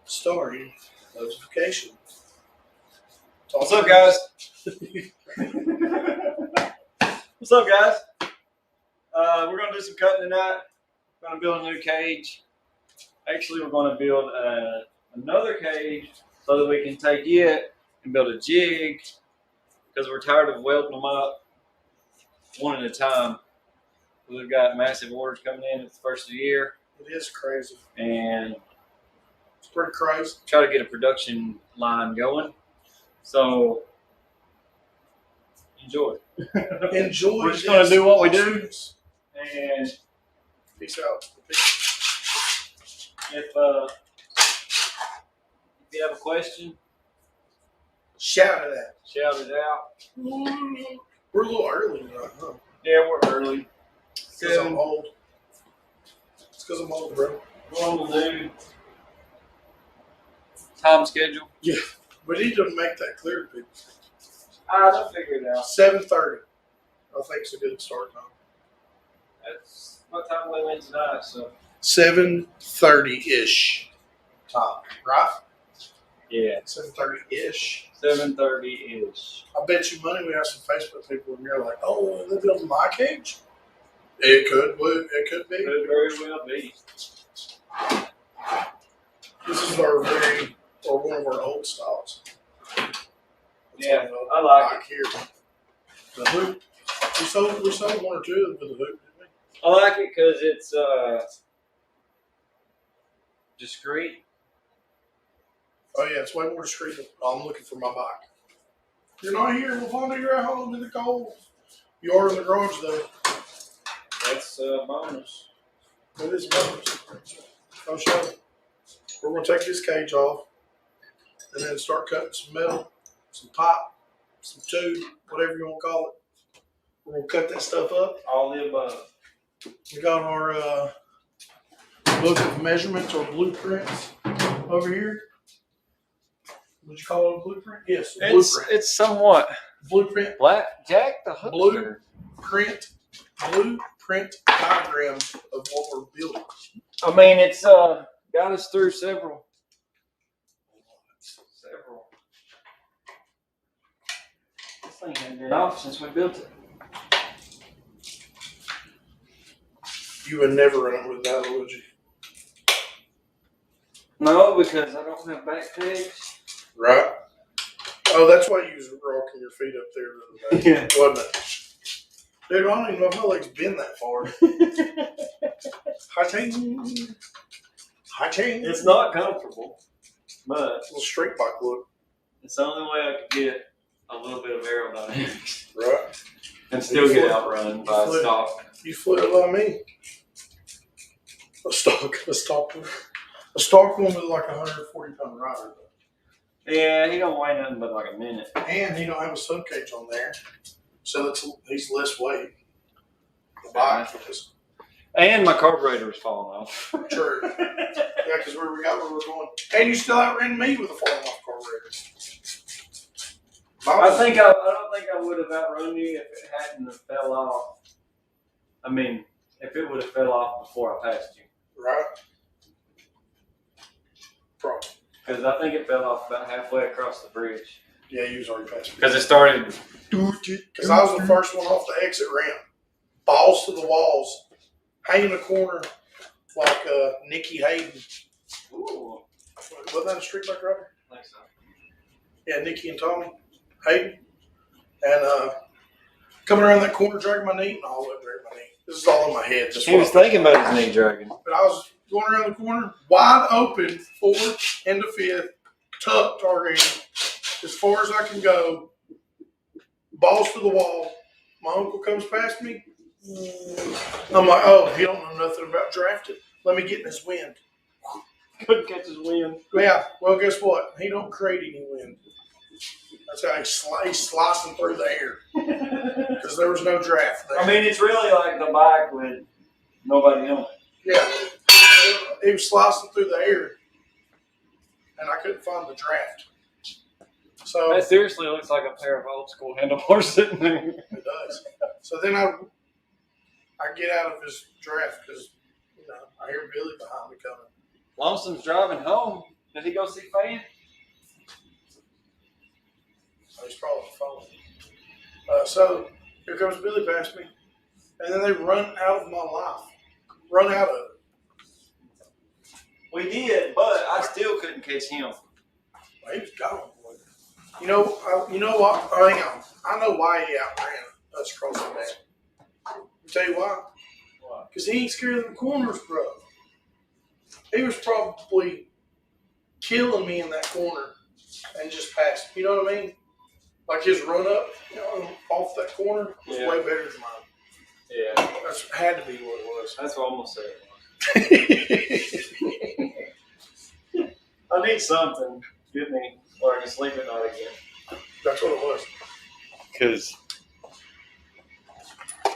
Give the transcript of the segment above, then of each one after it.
story notification. What's up, guys? What's up, guys? We're going to do some cutting tonight. We're going to build a new cage. Actually, we're going to build another cage so that we can take it and build a jig because we're tired of welding them up one at a time. We've got massive orders coming in at the first of the year. It is crazy. And it's pretty crazy. Try to get a production line going. So, enjoy. Enjoy. We're just going to do what we do. And peace out. If you have a question, shout it out. Shout it out. We're a little early tonight, huh? Yeah, we're early. Because I'm old. It's because I'm old, bro. What we'll do? Time schedule. Yeah, we need to make that clear to people. I'll figure it out. 7:30. I think it's a good start time. That's what time we went tonight, so 7:30-ish time, right? Yeah. 7:30-ish. 7:30-ish. I bet you money we have some Facebook people and you're like, oh, they're building my cage? It could be. It could be. Could very well be. This is one of our old styles. Yeah, I like it. Here. The hoop. We sold one or two of them for the hoop, didn't we? I like it because it's discreet. Oh yeah, it's way more discreet than I'm looking for my bike. You're not here, we'll find you're at home in the cold. You are in the garage though. That's a bonus. It is a bonus. I'll show you. We're going to take this cage off and then start cutting some metal, some pipe, some tube, whatever you want to call it. We're going to cut that stuff up. All the above. We got our book of measurements or blueprints over here. Would you call it a blueprint? Yes, a blueprint. It's somewhat. Blueprint. Black Jack the Hooker. Blueprint diagram of what we're building. I mean, it's got us through several. This thing hasn't been off since we built it. You would never run it with that, would you? No, because I don't have back pegs. Right. Oh, that's why you was rocking your feet up there the other day, yeah. Wasn't it? Dude, I don't even know if my legs bend that far. Hi-ting. Hi-ting. It's not comfortable, but a little street bike look. It's the only way I could get a little bit of aerodynamics. Right. And still get outrun by a stock. You flew like me. A stock one with like 140-pound rider. Yeah, he don't weigh nothing but like a minute. And he don't have a sub cage on there, so he's less weight. The bike is. And my carburetor was falling off. True. Yeah, because we got where we're going. And you still outran me with a falling off carburetor. I don't think I would have outrun you if it hadn't have fell off. I mean, if it would have fell off before I passed you. Right. Probably. Because I think it fell off about halfway across the bridge. Yeah, you was already past me. Because it started. Because I was the first one off the exit ramp. Balls to the walls. Hanging in a corner like Nikki Hayden. Ooh. Wasn't that a street bike rider? I think so. Yeah, Nikki and Tommy Hayden. And coming around that corner, dragging my knee. No, I wasn't dragging my knee. This is all in my head. He was thinking about his knee dragging. But I was going around the corner, wide open, fourth into fifth, tucked already, as far as I can go, balls to the wall. My uncle comes past me. I'm like, oh, he don't know nothing about drafting. Let me get in his wind. Couldn't catch his wind. Yeah, well, guess what? He don't create any wind. That's how he's slicing through the air. Because there was no draft there. I mean, it's really like the bike with nobody on it. Yeah. He was slicing through the air. And I couldn't find the draft. So that seriously looks like a pair of old school handlebars sitting there. It does. So then I get out of his draft because I hear Billy behind me coming. Lonesome's driving home. Did he go see Fan? Oh, he's probably on the phone. So here comes Billy past me, and then they run out of my life. Run out of it. We did, but I still couldn't catch him. Well, he was gone. Boy. You know what? Hang on. I know why he outran us crossing that. Tell you why. Why? Because he ain't scared of the corners, bro. He was probably killing me in that corner and just passed. You know what I mean? Like his run up, off that corner was way better than mine. Yeah. That had to be what it was. That's what I'm going to say it was. I need something to get me where I can sleep at night again. That's what it was. Because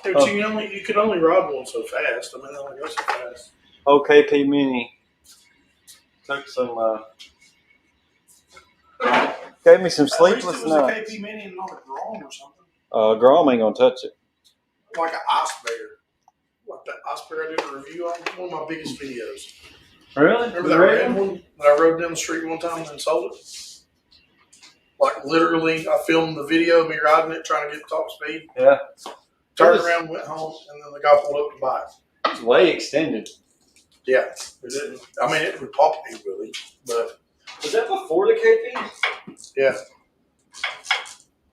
You could only ride one so fast. I mean, they only go so fast. OKP Mini took some, gave me some sleepless At least it was nights. a KP Mini and not a Grom or something. Grom ain't going to touch it. Like an ice bear. Like that ice bear I did a review on. One of my biggest videos. Really? Remember that red one that I rode down the street one time and sold it? Like literally, I filmed the video of me riding it, trying to get top speed. Yeah. Turned around, went home, and then the guy pulled up to buy it. It's way extended. Yeah, it didn't. I mean, it would pop me really, but Was that before the KP? yeah.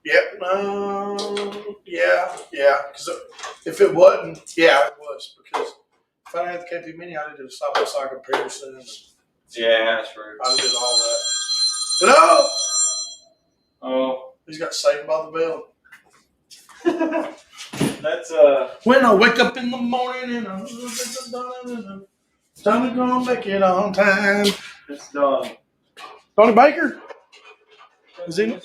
Yep. Yeah. Because if it wasn't, yeah, it was. Because if I had the KP Mini, I'd have did a side by side comparison. And Yeah, that's true. I did all that. But no, Oh, he's got saved by the bell. that's When I wake up in the morning and I'm time to go and make it on time. it's done. Tony Baker? Is he?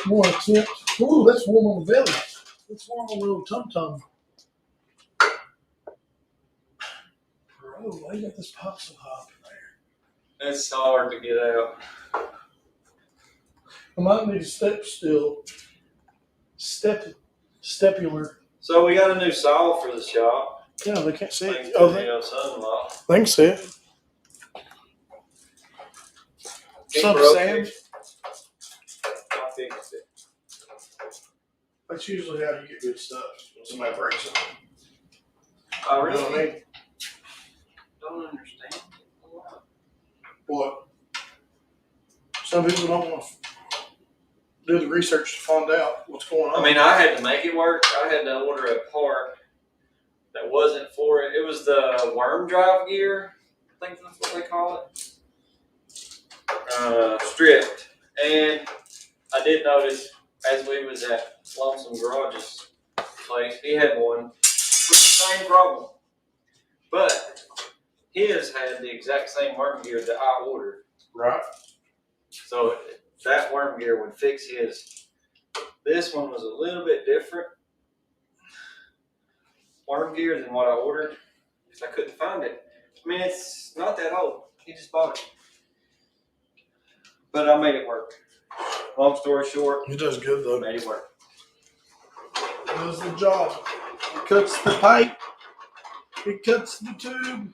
More attempts. Ooh, that's warm on the belly. That's warm on the little tum tum. Bro, why you got this popsicle hop in there? It's hard to get out. I might need to step still. Stepular. So we got a new saw for the shop. Yeah, they can't see it. Thanks Oh, to they the son-in-law. can see it. What's up, Sam? I fixed it. That's usually how you get good stuff when somebody breaks it. I You know what I really mean? don't understand. What? Some people don't want to do the research to find out what's going on. I mean, I had to make it work. I had to order a part that wasn't for it. It was the worm drive gear. I think that's what they call it. Stripped. And I did notice as we was at Lonesome Garage's place, he had one with the same problem. But his had the exact same worm gear that I ordered. Right. So that worm gear would fix his. This one was a little bit different worm gear than what I ordered because I couldn't find it. I mean, it's not that old. He just bought it. But I made it work. Long story short, He does good though. made it work. He does the job. He cuts the pipe. He cuts the tube.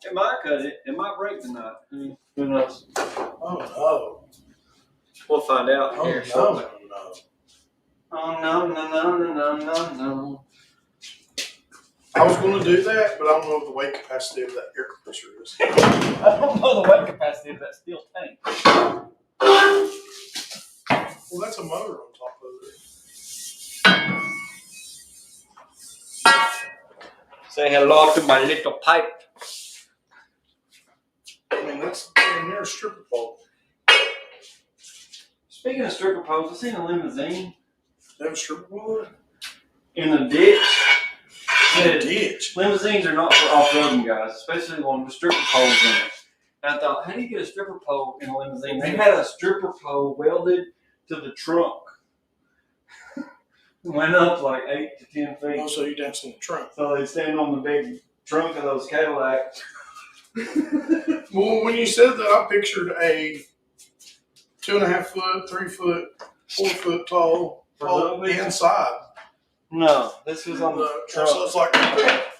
It might cut it. It might break tonight. Who knows? Oh no. We'll find out Oh here no. shortly. No. Oh, no. I was going to do that, but I don't know what the weight capacity of that air compressor is. I don't know the weight capacity of that steel tank. Well, that's a motor on top of it. Say hello to my little pipe. I mean, that's damn near a stripper pole. Speaking of stripper poles, I seen a limousine They have a stripper pole in the ditch. in Said, a ditch. limousines are not for off-roading guys, especially one with stripper poles in it. And I thought, how do you get a stripper pole in a limousine? They had a stripper pole welded to the trunk. Went up like 8 to 10 feet. Oh, so you dance in the trunk. So they stand on the big trunk of those Cadillacs. Well, when you said that, I pictured a 2.5 foot, 3 foot, 4 foot tall pole inside. No, this was on the truck. So it's like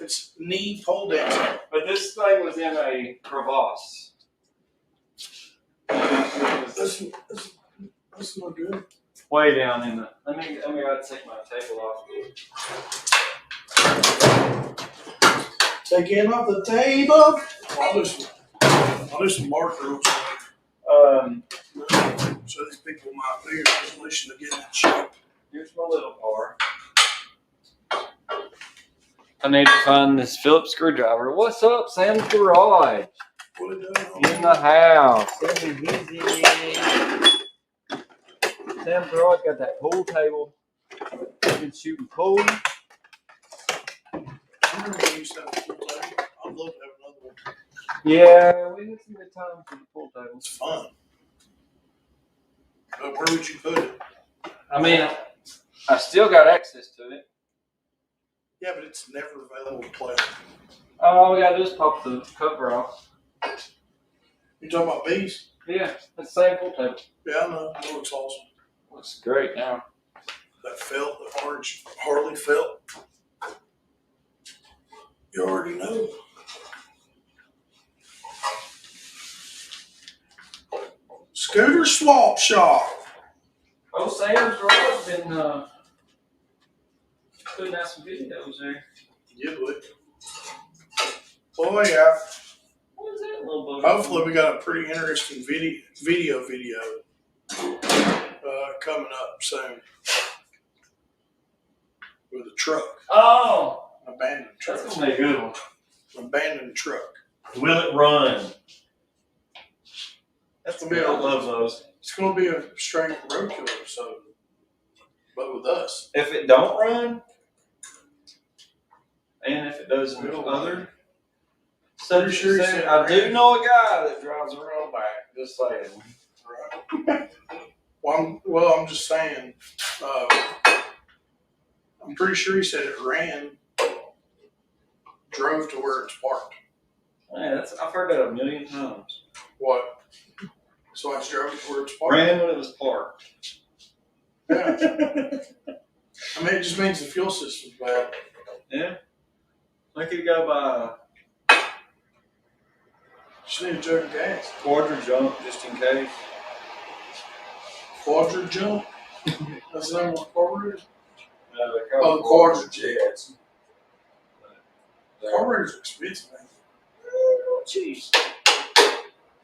it's knee pole dancing. But this thing was in a crevasse. That's not good. Way down in the. Let me go take my table off. Taking off the table. I'll do some marker. So these people might be a resolution to get in shape. Here's my little part. I need to find this Phillips screwdriver. What's up, Sam's Garage? What are you doing? In the house. Sam's Garage got that pool table. You can shoot and pool. I remember we used to have a pool table. I'd love to have another one. Yeah, we had some good times with the pool table. It's fun. But where would you put it? I mean, I still got access to it. Yeah, but it's never available to play. All we gotta do is pop the cover off. You talking about bees? Yeah, it's the same pool table. Yeah, I know. It looks awesome. Looks great now. That felt, the orange Harley felt. You already know. Scooter swap shop. Oh, Sam's Garage been putting out some videos there. You would. Oh yeah. What is that little boat? Hopefully we got a pretty interesting video coming up soon. With a truck. Oh, An abandoned truck. that's gonna be a good one. An abandoned truck. Will it run? That's gonna be I love those. It's gonna be a straight roadkill episode. But with us. If it don't run, and if it does in other Pretty sure he said I do ran. know a guy that drives around back. Just saying. Right. I'm just saying. I'm pretty sure he said it ran, drove to where it's parked. Man, I've heard that a million times. What? So I just drove to where it's parked. Ran when it was parked. Yeah. I mean, it just means the fuel system's bad. Yeah. I could go by Just need a jug of gas. quarter jump just in case. Quadra jump. That's the name of the carburetor. Oh, the quadra jets. Carburetors are expensive, man. Jeez.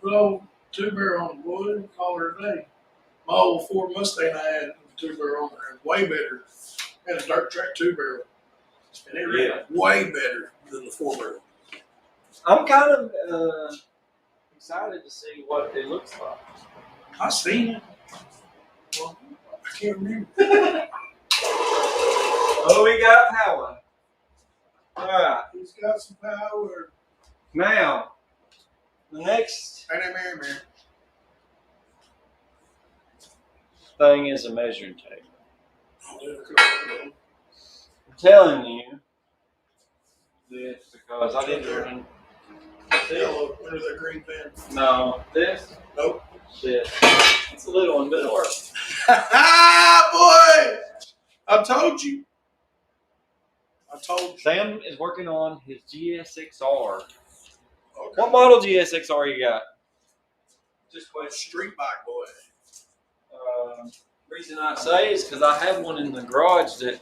Good old two-barrel on the wood, call her a day. My old Ford Mustang I had a two-barrel on there, way better. Had a dirt track two-barrel. And it ran way better than the four-barrel. I'm kind of excited to see what it looks like. I seen it. Well, I can't remember. Oh, we got power. All right. He's got some power. Now, the next Hey, thing is a measuring tape. man. I'm telling you this because I didn't run. Yellow under that green pen. No, this. Nope. This. It's a little one, but it'll work. Boy! I told you. Sam is working on his GSXR. Okay. What model GSXR you got? Just question. Street bike boy. Reason I say is because I have one in the garage that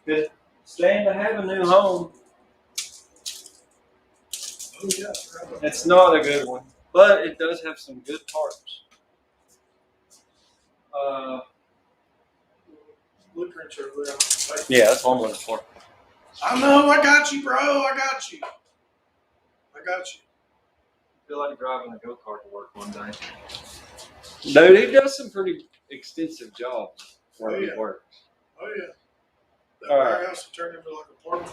could stand to have a new home. Oh yeah. It's not a good one, but it does have some good parts. Blueprints are there. Yeah, that's what I'm looking for. I know. I got you, bro. I got you. I feel like driving a go-kart to work one day. Dude, he does some pretty extensive jobs where he works. Oh yeah. That All right. warehouse will turn into like a park.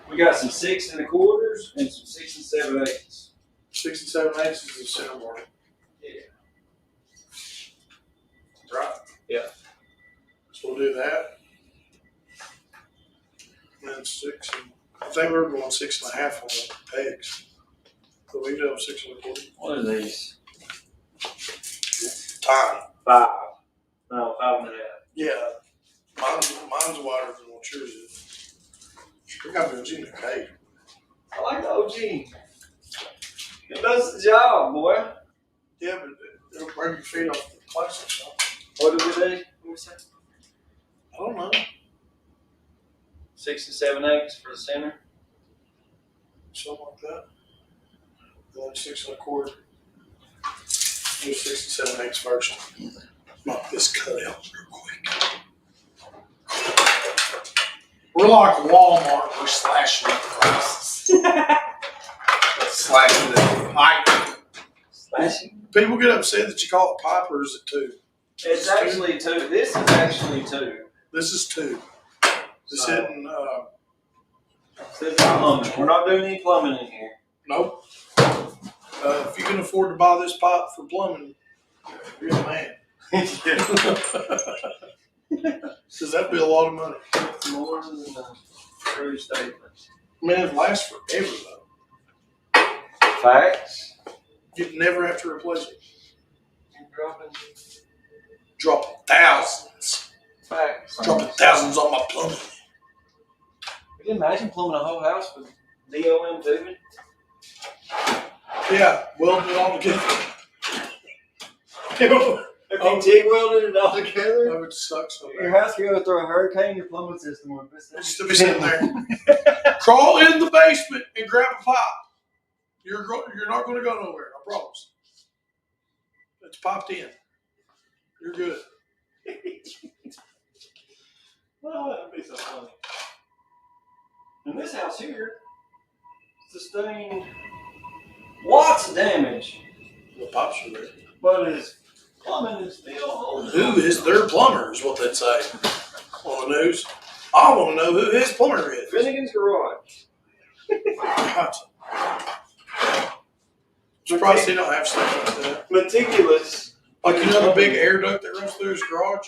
We got some 6 1/4 and some 6 7/8. 6 and 7/8 is the center mark. Yeah. Right? Yeah. So we'll do that. And then 6 and I think we were going 6.5 on the pegs. So we do have 6 1/4. What are these? Time. 5. No, 5 1/2. Yeah. Mine's wider than what yours is. We got the original cage. I like the OG. It does the job, boy. Yeah, but it'll break your feet off the plastic stuff. What do we do? What we say? I don't know. 6 7/8 for the center. Something like that. Then 6 1/4. Do 6 7/8 first. Knock this cut out real quick. We're like Walmart. We're slashing the prices. Slashing the pipe. Slashing. People get upset that you call it pipe, or is it 2? It's actually 2. This is actually 2. This is 2. This So, isn't. This is plumbing. We're not doing any plumbing in here. Nope. If you can afford to buy this pipe for plumbing, you're the man. Because that'd be a lot of money. More than a true statement. I mean, it lasts forever though. Facts. You'd never have to replace it. You're Dropping thousands. facts. Dropping thousands on my plumbing. Could you imagine plumbing a whole house with DOM tubing? Yeah, welding it all together. If you TIG welded it all together, That would suck so your bad. house could go through a hurricane, your plumbing system would be Just to be sitting there. Crawl in the basement and grab a pipe. You're not going to go nowhere, I promise. It's popped in. You're good. Oh, that'd be so funny. And this house here sustained lots of damage, The pipes are there. but his plumbing is still holding. Who is their plumber is what they'd say on the news. I want to know who his plumber is. Finnegan's Garage. Right. Surprised he don't have stuff like that. Meticulous. Like, you know the big air duct that runs through his garage?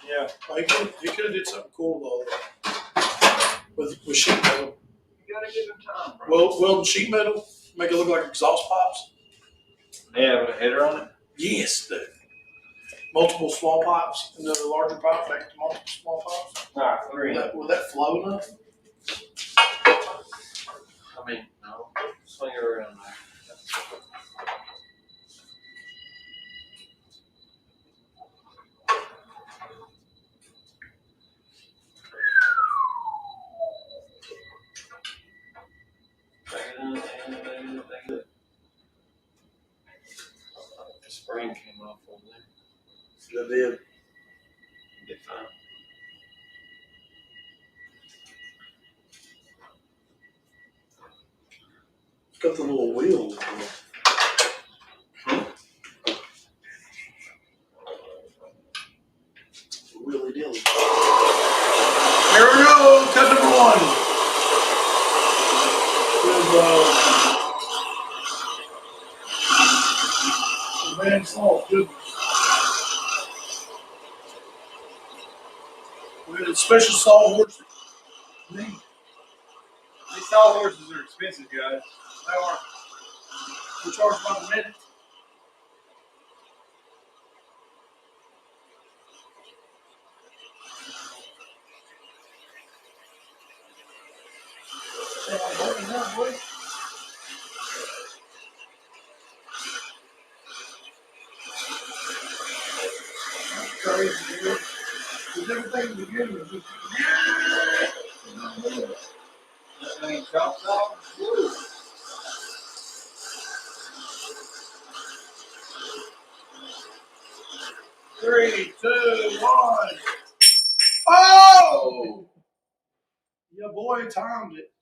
Yeah. Like, he could have did something cool though. With sheet metal. You gotta give him time, bro. Welding sheet metal, make it look like exhaust pipes. Yeah, with a header on it. Yes, the multiple small pipes, and then the larger pipe back to multiple small pipes. Alright, 3. Will that flow enough? I mean, no. Swing it around there. The spring came off over there. That did. Be fine. It's got the little wheels. Wheelie dilly. Here we go, cut number 1. With man salt, goodness. We had a special sawhorse. Neat. These sawhorses are expensive, guys. They are. We charge by the minute. Crazy, dude. Because everything in the beginning was just. I mean, chop saw. Woo. Three, 2, 1. Oh! Yeah, boy, timed it.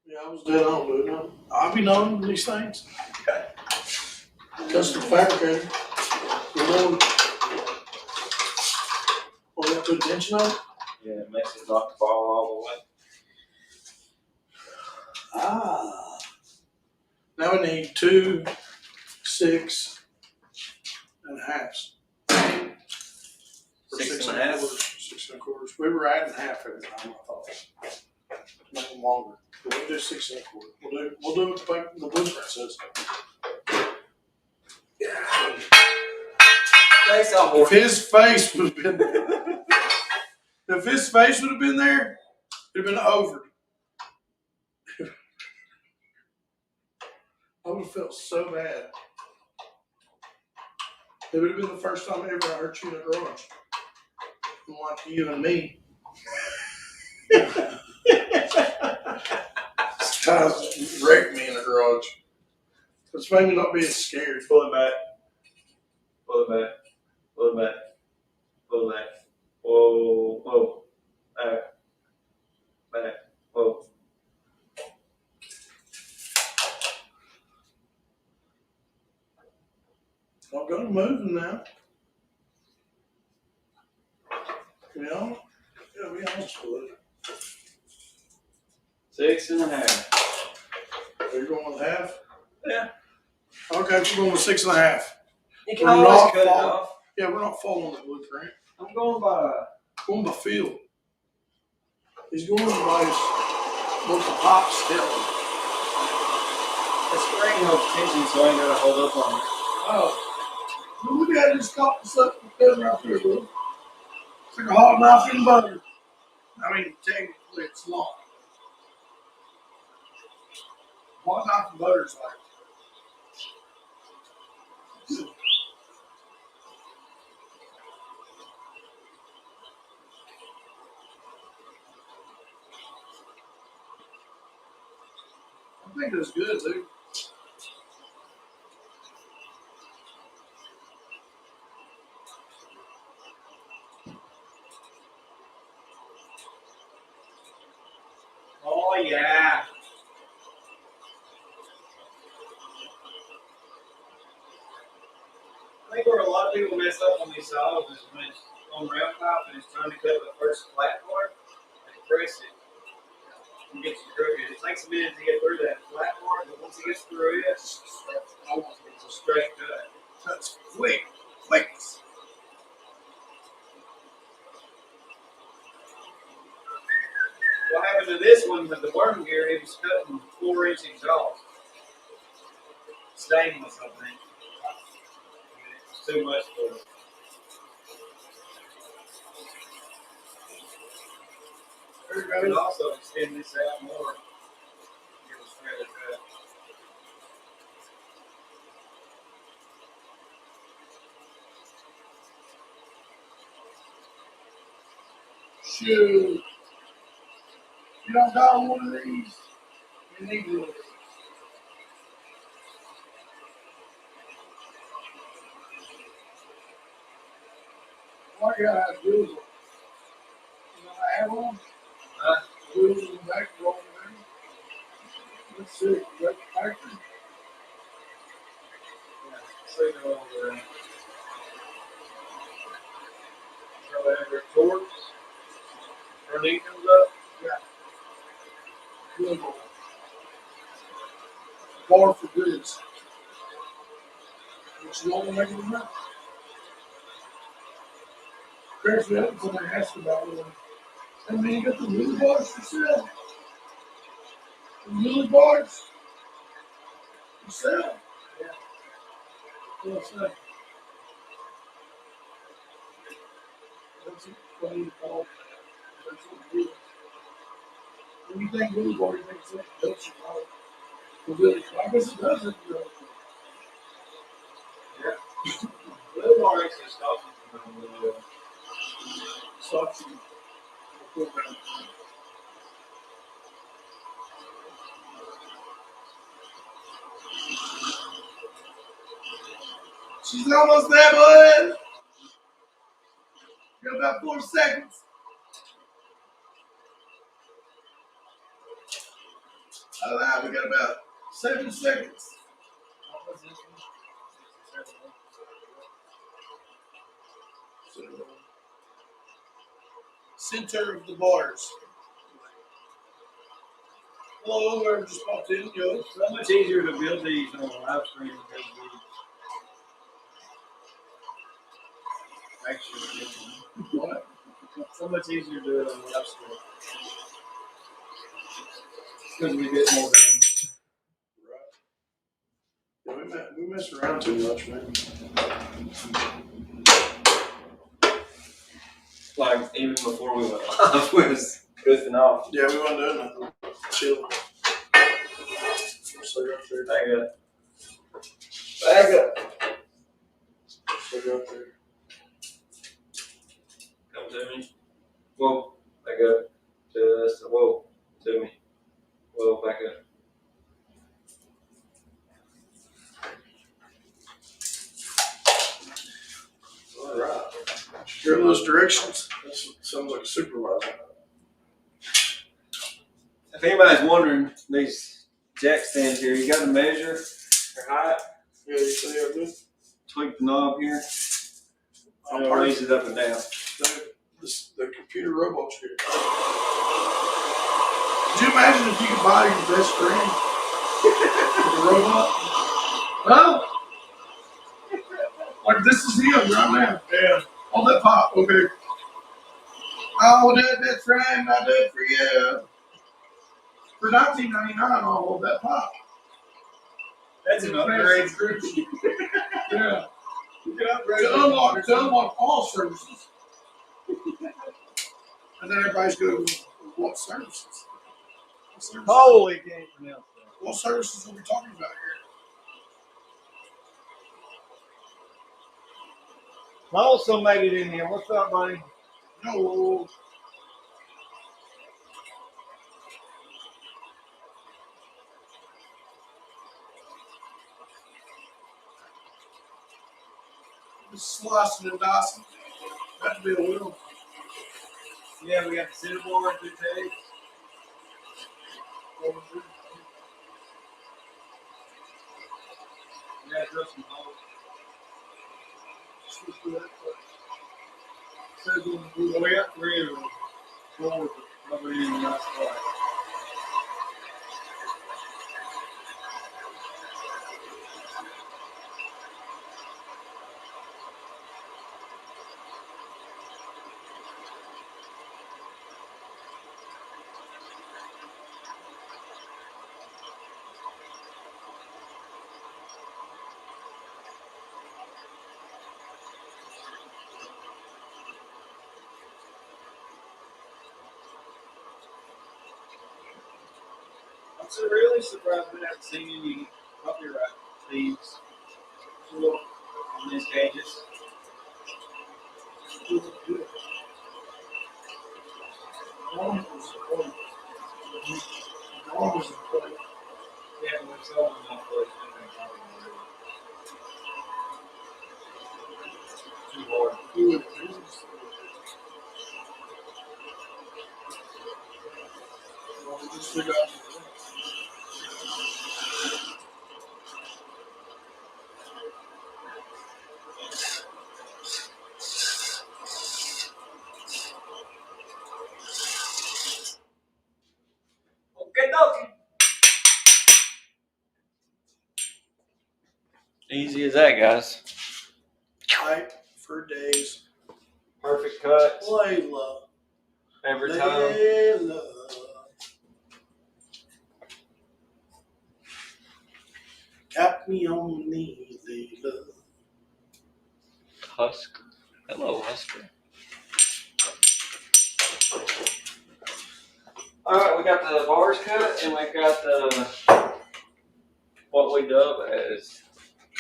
Yeah, I was dead on, dude. I'll be knowing these things. Custom fabricator. You know, will that put tension on it? Yeah, it makes it not fall all the way. Ah. Now we need 2 6 1/2. 6 1/2? 6 1/4. We were adding half every time, I thought. Make them longer. But we'll do 6 1/4. We'll do what the blueprint says. Yeah. face off. If his face would have been there, if his face would have been there, it'd have been over. I would have felt so bad. It would have been the first time I ever hurt you in a garage. Unlike you and me. This guy's wrecked me in the garage. It's made me not be as scared. Pull it back. Pull it back. Pull it back. Pull it back. Whoa. Whoa. Back. Back. Whoa. I'm going to move him now. You know? Yeah, be honest with it. 6.5. Are you going with half? Yeah. Okay, we're going with 6.5. You can We're always not cut it following- off. Yeah, we're not following the blueprint. I'm going by. Going by feel. He's going by what the pop's telling. The spring holds tension, so I ain't gotta hold up on it. Oh. Look at this caught this up right here, bro. It's like a hot knife in butter. I mean, technically it's long. Hot knife in butter is like. I think that's good, dude. Oh, yeah. I think where a lot of people mess up on these saws is when it's on round top and it's trying to cut the first flat part, and press it. And gets you crooked. It takes a minute to get through that flat part, but once it gets through it, it's a straight cut. That's quick. Quick. What happened to this one with the worm gear? It was cutting 4-inch exhaust. Stainless, I think. It's too much for it. I could also extend this out more. Give it a straighter cut. Shoot. You don't got one of these? You need one of these. All you gotta do is, you know, add one. Wheels in the back, roll them in. Let's see. Is that the factory? So go over there. So whenever it torques, front end comes up. Good one. Bar for goods. What you want to make it about? Chris, the other thing I asked about was, I mean, you got the wheelie bars for sale? The wheelie bars? For sale? Yeah. What's that? That's what you call. That's what you do. When you think wheelie bar, you think something else, you know. I guess it doesn't. Yeah. Little more actually stops it from a little. Stops you. She's almost there, bud. You got about 4 seconds. All right, we got about 7 seconds. Center of the bars. Hello, whoever just popped in, yo. It's so much easier to build these on a live stream than these. Actually, What? so much easier to do it on a live stream. Because we get more than. Right. Yeah, we mess around too much, man. like even before we went live, we was goofing off. Yeah, we wasn't doing nothing. Chill. So right there. Back up. Back up. So right there. Come to me. Whoa. Back up. Just whoa. To me. Whoa. Back up. All right. Hear those directions? That sounds like a supervisor. If anybody's wondering, these jack stands here, you got to measure their height. Yeah, you see how good? Tweak the knob here. I'm And raise it up and down. The computer robots here. Could you imagine if you could buy your best friend with a robot? Well, like this is him right now. Yeah. On that pop, okay. I'll hold that best friend, I do it for you. For $19.99, I'll hold that pop. That's an upgrade. Subscription. Yeah. You can upgrade to unlock all services. And then everybody's going, what services? What services? Holy, can't pronounce that. What services are we talking about here? I also made it in here. What's up, buddy? No. Just slicing and dicing. That'd be a little. Yeah, we got the center board, 2 tags. We got to drill some holes. Well, we got 3 of them. 4 probably in the nice spot. I'm really surprised we haven't seen any copyright thieves in these cages. Yeah, we're selling them off those. Too hard. Okay, dokie. Easy as that, guys. Type for days. Perfect cuts Layla. every time. Layla. Got me on me, Layla. Husker. Hello, Husker. All right, we got the bars cut, and we got the what we dub as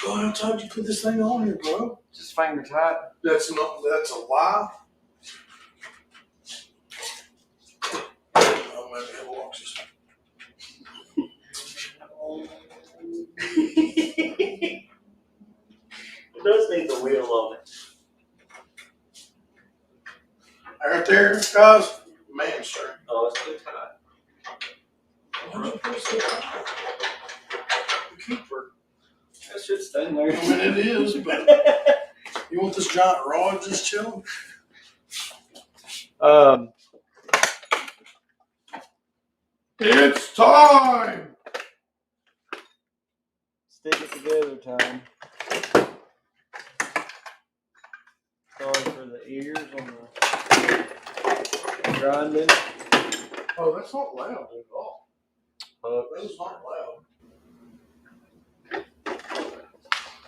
God, how tight you put this thing on here, bro? just finger tight. That's a lie. Oh, maybe it walks. It does need the wheel on it. Right there, guys. Man, sir. Oh, it's too tight. Why'd you put it so tight? The keeper. That should stay in there. I mean, it is, but you want this giant rod just chilling? It's time! Stick it together time. Sorry for the ears on the grinding. Oh, that's not loud at all. That is not loud.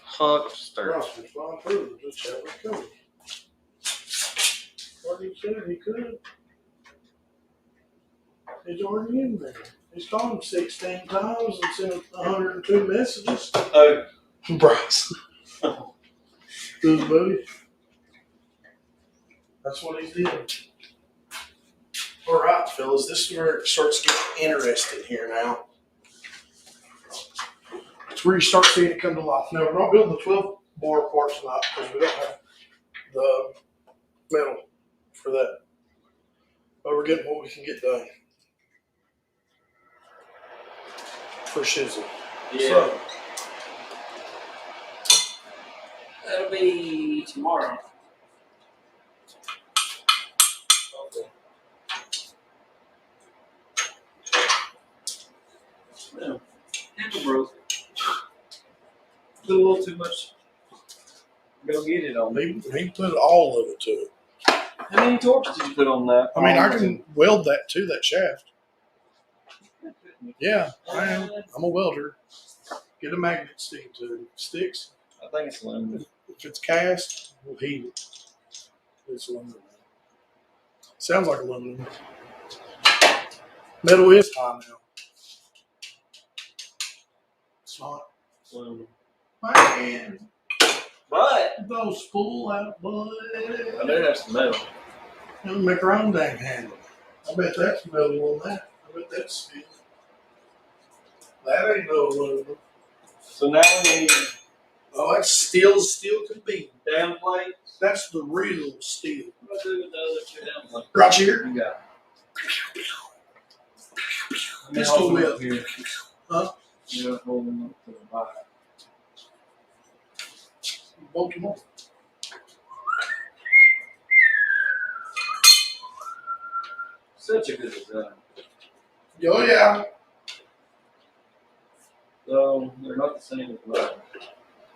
Huckster. Gosh, it's fine too. Just have it covered. What he said he could. He's already in there. He's called him 16 times and sent 102 messages. Oh, Bryce. Good buddy. That's what he's doing. All right, fellas. This is where it starts getting interesting here now. It's where you start seeing it come to life. Now, we're not building the 12 bar parts tonight because we don't have the metal for that. But we're getting what we can get done for shizzle. yeah. So, That'll be tomorrow. Okay. Well, handle broke. Put a little too much. Go get it on me. he put all of it to it. How many torques did you put on that? I mean, I can weld that to that shaft. Yeah, I am. I'm a welder. Get a magnet sticking to it. If it sticks. I think it's aluminum. If it's cast, we'll heat it. It's aluminum. Sounds like aluminum. Metal is high now. It's not. Aluminum. Man, But those pull out, boy. I do have some metal. They'll make our own dang handle. I bet that's metal on that. I bet that's steel. That ain't no aluminum. So now we need Oh, that's steel as steel could be. down plates. That's the real steel. What do I do with the other two down plates? Right here. You got it. Pistol Hold them whip. up here. Huh? Yeah, hold them up to the back. Bolt them off. Such a good design. Oh, yeah. So they're not the same as mine.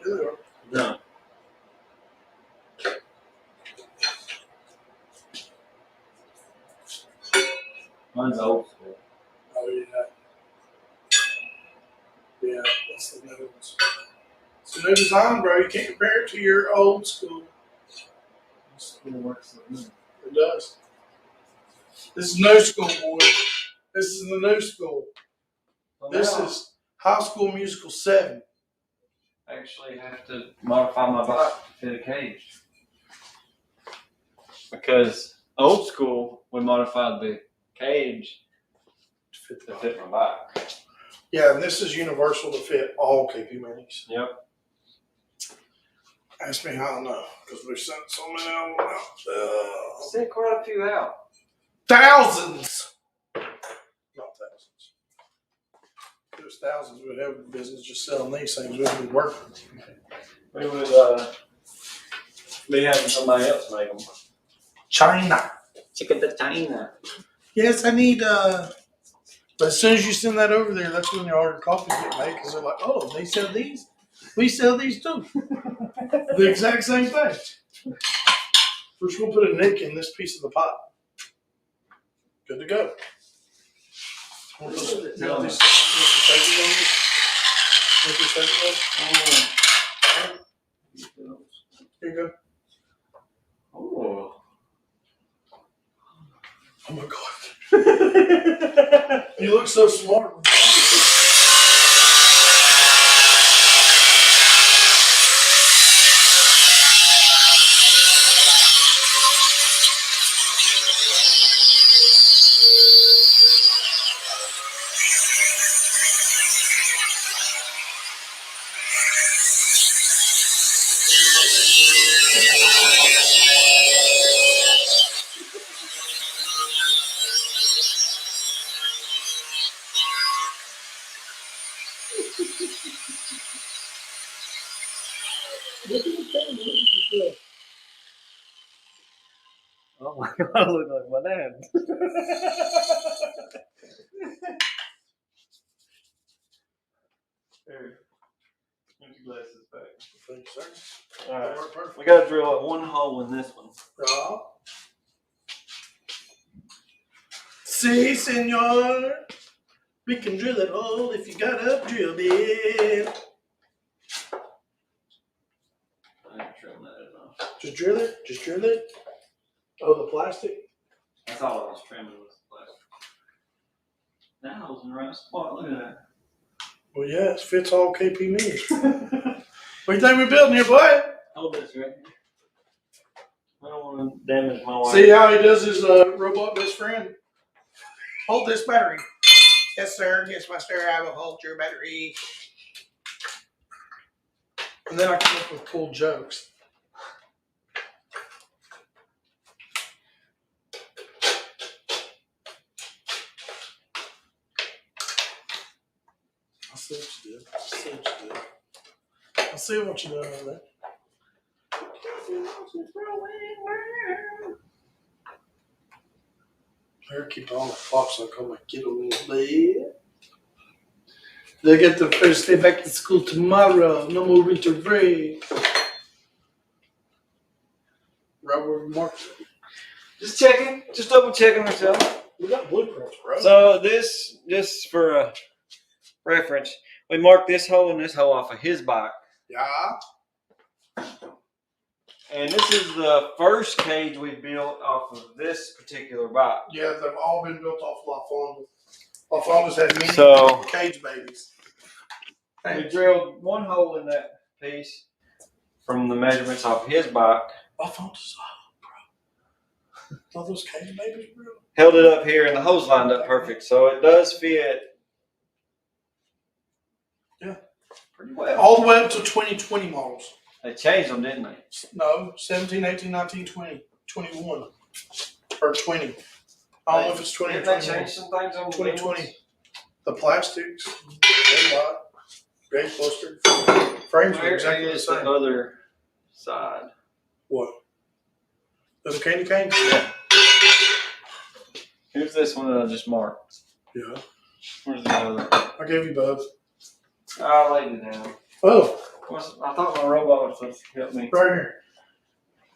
Yeah, they are. No. Mine's old school. Oh, yeah. Yeah, that's the new ones. It's a new design, bro. You can't compare it to your old school. School works so good. It does. This is new school, boy. This is the new school. So This now is High School Musical 7. I actually have to modify my bike to fit a cage. Because old school, we modified the cage to fit my bike. Yeah, and this is universal to fit all KP minis. Yep. Ask me how I know, because we've sent so many of them out. Sent quite a few out. Thousands! Not thousands. If it was thousands, we'd have a business just selling these things. We'd be working. We would be having somebody else make them. China. Chicken to China. Yes, I need, but as soon as you send that over there, that's when your order coffees get made, because they're like, oh, they sell these? We sell these too. The exact same thing. First, we'll put a nick in this piece of the pot. Good to go. Want those- you want these staples on this? Want these staples on? Here you go. Oh. Oh my God. You look so smart. Oh my God, I look like my dad. Here. Put your glasses back. Thank you, sir. Alright. Perfect. We gotta drill one hole in this one. Si, senor. We can drill it hole if you got a drill bit. I ain't drilling that enough. Just drill it. Just drill it. Oh, the plastic? That's all I was trimming was plastic. That was in the right spot. Look at that. Well, yeah, it fits all KP minis. What do you think we're building here, boy? Hold this right here. I don't want to damage my wife. See how he does his robot best friend? Hold this battery. Yes, sir. Yes, master. I will hold your battery. And then I come up with cool jokes. I see what you did. I see what you did over there. Better keep all the clocks so I come and get them in bed. They get the first day back to school tomorrow. No more winter break. Rubber marks. Just checking. Just double checking ourselves. We got blueprints, bro. So this, just for a reference, we marked this hole and this hole off of his bike. Yeah. And this is the first cage we built off of this particular bike. Yeah, they've all been built off La Fonda. La Fonda's had many cage babies. We drilled one hole in that piece from the measurements off his bike. La Fonda's bro. All those cage babies, bro. Held it up here and the hose lined up perfect. So it does fit. Yeah. Pretty well. All the way up to 2020 models. They changed them, didn't they? No, 17, 18, 19, 20, 21. Or 20. I don't know if it's 20 or 21. Didn't they change some things on 2020. The plastics, they lot, great poster. Frames are exactly the same. The other side. What? There's a candy cane? Yeah. Here's this one that I just marked. Yeah. Where's the other? I gave you both. I laid it down. Oh. I thought my robot was supposed to help me Right here.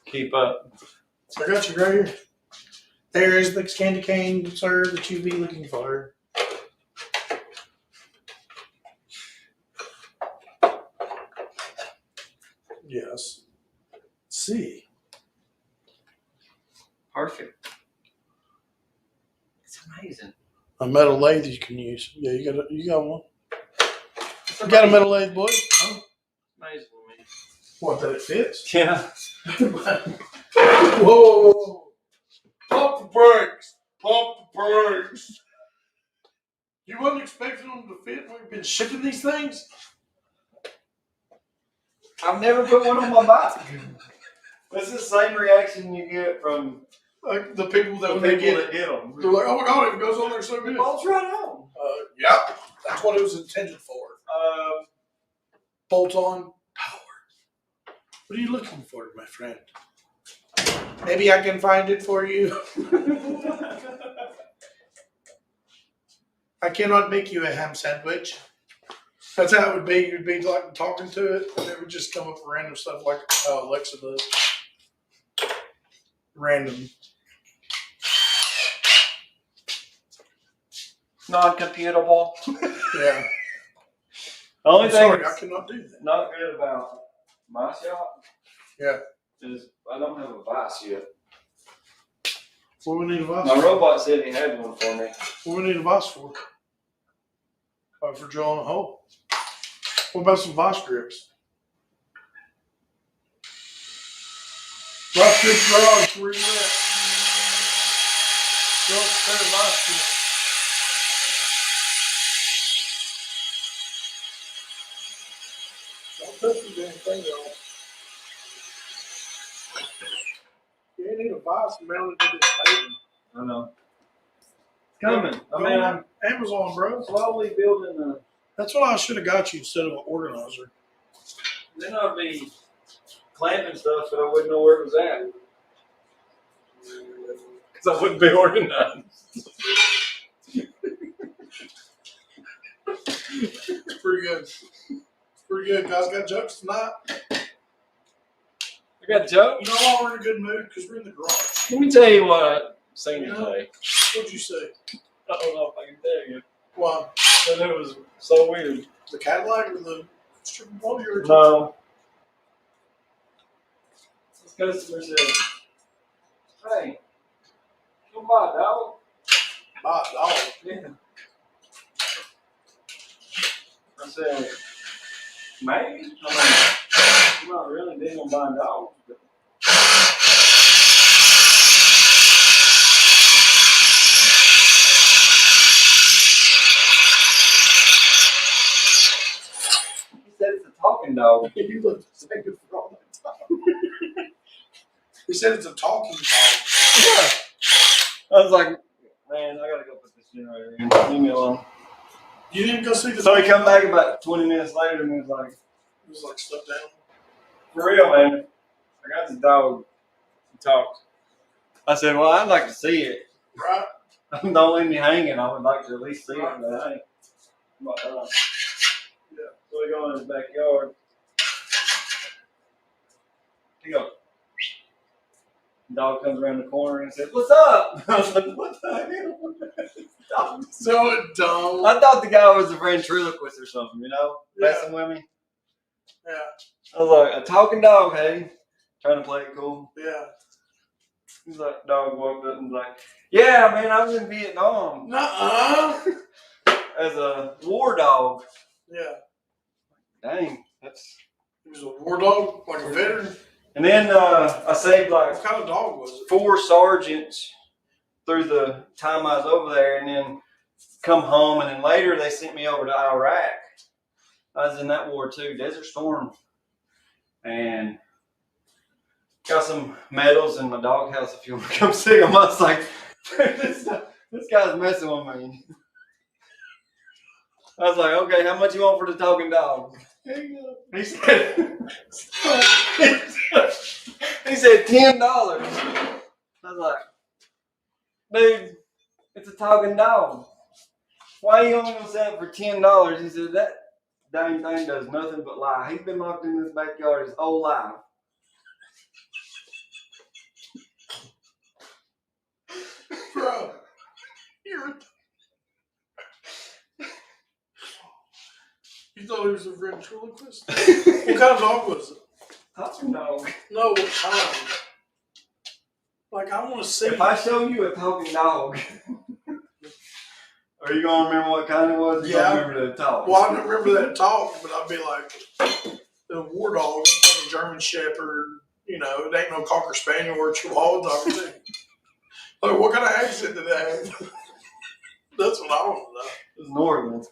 keep up. I got you right here. There is the candy cane, sir, that you'd be looking for. Yes. See. Perfect. It's amazing. A metal lathe you can use. Yeah, you got one. You got a metal lathe, boy? Huh? Amazing to me. What, that it fits? Yeah. Whoa. Pump the brakes. Pump the brakes. You wasn't expecting them to fit when we've been shipping these things? I've never put one on my bike. It's the same reaction you get from Like the people that the when they people get that get them. they're like, oh my god, it goes on there so good. It bolts right on. Yeah, that's what it was intended for. Bolt on power. What are you looking for, my friend? Maybe I can find it for you. I cannot make you a ham sandwich. That's how it would be. You'd be like talking to it, and it would just come up with random stuff like how Alexa does. Random. Non-computable. Yeah. The only I'm thing sorry, I that's cannot do that. not good about my shop, Yeah. is I don't have a vice yet. What do we need a vice My for? robot said he had one for me. What do we need a vice for? For drilling a hole. What about some vice grips? Vice grip garage, where you at? Don't set a vice grip. Don't touch the damn thing, y'all. You need a vice mounted to this table. I know. It's coming. Go I mean, on I'm Amazon, bro. slowly building a. That's what I should have got you instead of an organizer. Then I'd be clamping stuff, but I wouldn't know where it was at. Because I wouldn't be organized. It's pretty good. It's pretty good. Guys got jokes tonight. I got jokes. You know why we're in a good mood? Because we're in the garage. Let me tell you what I seen Yeah. today. What'd you say? I don't know if I can tell you. Why? But it was so weird. The Cadillac or the strip mall you're No. This customer said, Hey, come by, dog. Buy a dog. Yeah. I said, maybe. I mean, I'm not really big on buying dogs. But he said it's a talking dog. You look the same for all that time. He said it's a talking dog. Yeah. I was like, man, I gotta go put this generator in. Leave me alone. You didn't go see the. So he come back about 20 minutes later and he was like, stuff down. for real, man, I got this dog. He talks. I said, well, I'd like to see it. Right. Don't leave me hanging. I would like to at least see it. But I ain't. But, Yeah. So we go in his backyard. He goes. Dog comes around the corner and says, "What's up?" I was like, "What the hell?" So dumb. I thought the guy was a ventriloquist or something, you know, messing with me. Yeah. I was like, "A talking dog, hey?" Trying to play it cool. Yeah. He's like, dog walked up and was like, "Yeah, man, I was in Vietnam Nuh-uh. as a war dog." Yeah. Dang, that's. He was a war dog, like a veteran. And then I saved like What kind of dog was it? 4 sergeants through the time I was over there, and then come home, and then later they sent me over to Iraq. I was in that war too, Desert Storm, and got some medals in my doghouse if you want to come see them. I was like, this guy's messing with me. I was like, okay, how much you want for the talking dog? He said, he said $10. I was like, dude, it's a talking dog. Why are you only gonna sell it for $10? He said that dang thing does nothing but lie. He's been locked in this backyard his whole life. Bro, you're. You thought he was a ventriloquist? What kind of dog was it? Talking dog. No, what kind? Like, I want to see. If I show you a talking dog, are you gonna remember what kind it was? You Yeah. gonna remember the talk? Well, I don't remember that talk, but I'd be like, the war dog, like a German Shepherd, you know, it ain't no Cocker Spaniel or Chihuahua dog thing. Like, what kind of accent did it have? That's what I want to know. It's northern.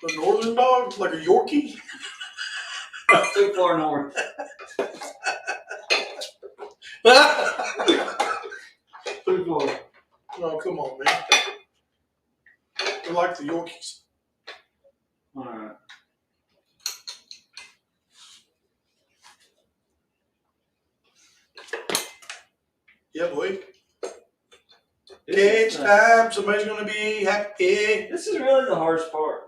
A northern dog? Like a Yorkie? Too far north. Too far. No, come on, man. They're like the Yorkies. Alright. Yeah, boy. This Each time somebody's going to be happy. is really the hardest part.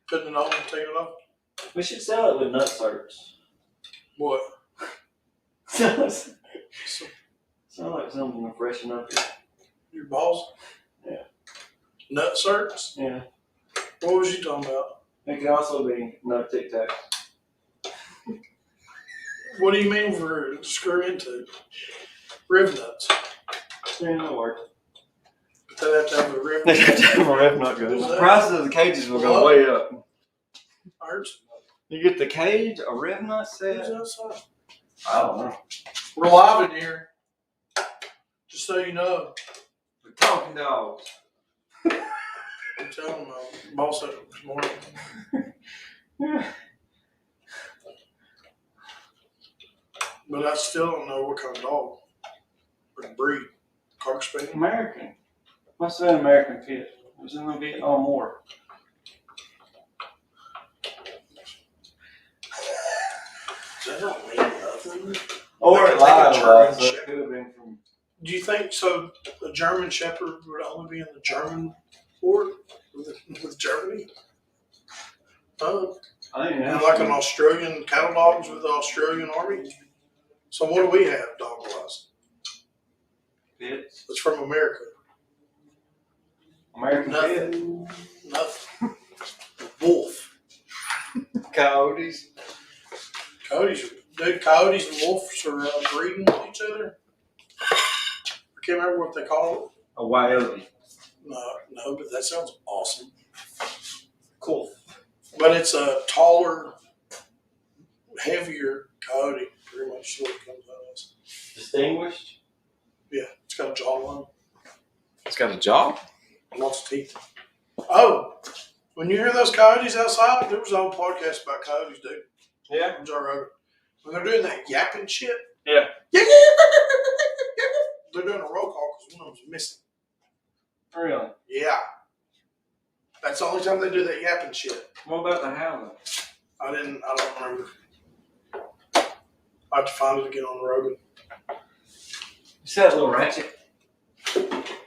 Putting it on and taking it off. We should sell it with nut certs. What? Sounds like something to freshen up Your balls? Yeah. Nut certs? Yeah. What was you talking about? It can also be nut tic tac. What do you mean for screw into? Rib nuts. Yeah, that'll work. But they have to have a rib They have to nut. have a rev nut go. The prices of the cages will go way up. Hurts. You get the cage, a rev nut set. Who's outside? I don't know. We're live in here. Just so you know. The talking dogs. I'm telling them, boss said it this morning. Yeah. But I still don't know what kind of dog. What breed. Cocker Spaniel? American. Must have been American Pit. It was in the Vietnam War. That don't mean nothing. Or They it could take a lied a German lot, so it Shepherd. could have been from. Do you think so? The German Shepherd would only be in the German war with Germany? I think And like an Australian cattle dogs with the Australian army? So what do we have dog wise? Pits. That's from America. American Pit. Nothing. Nothing. Wolf. Coyotes. Coyotes and wolves are breeding with each other. can't remember what they call it. A Wyote. No, but that sounds awesome. Cool. But it's a taller, heavier coyote, pretty much what it comes out as. Distinguished. Yeah, it's got a jawline, It's got a jaw. lots of teeth. Oh, when you hear those coyotes outside, there was a whole podcast about coyotes, dude. Yeah. On Joe Rogan. When they're doing that yapping shit, Yeah. they're doing a roll call because one of them's missing. Really? Yeah. That's the only time they do that yapping shit. What about the howling? I don't remember. I have to find it again on the Rogan. You see that little ratchet?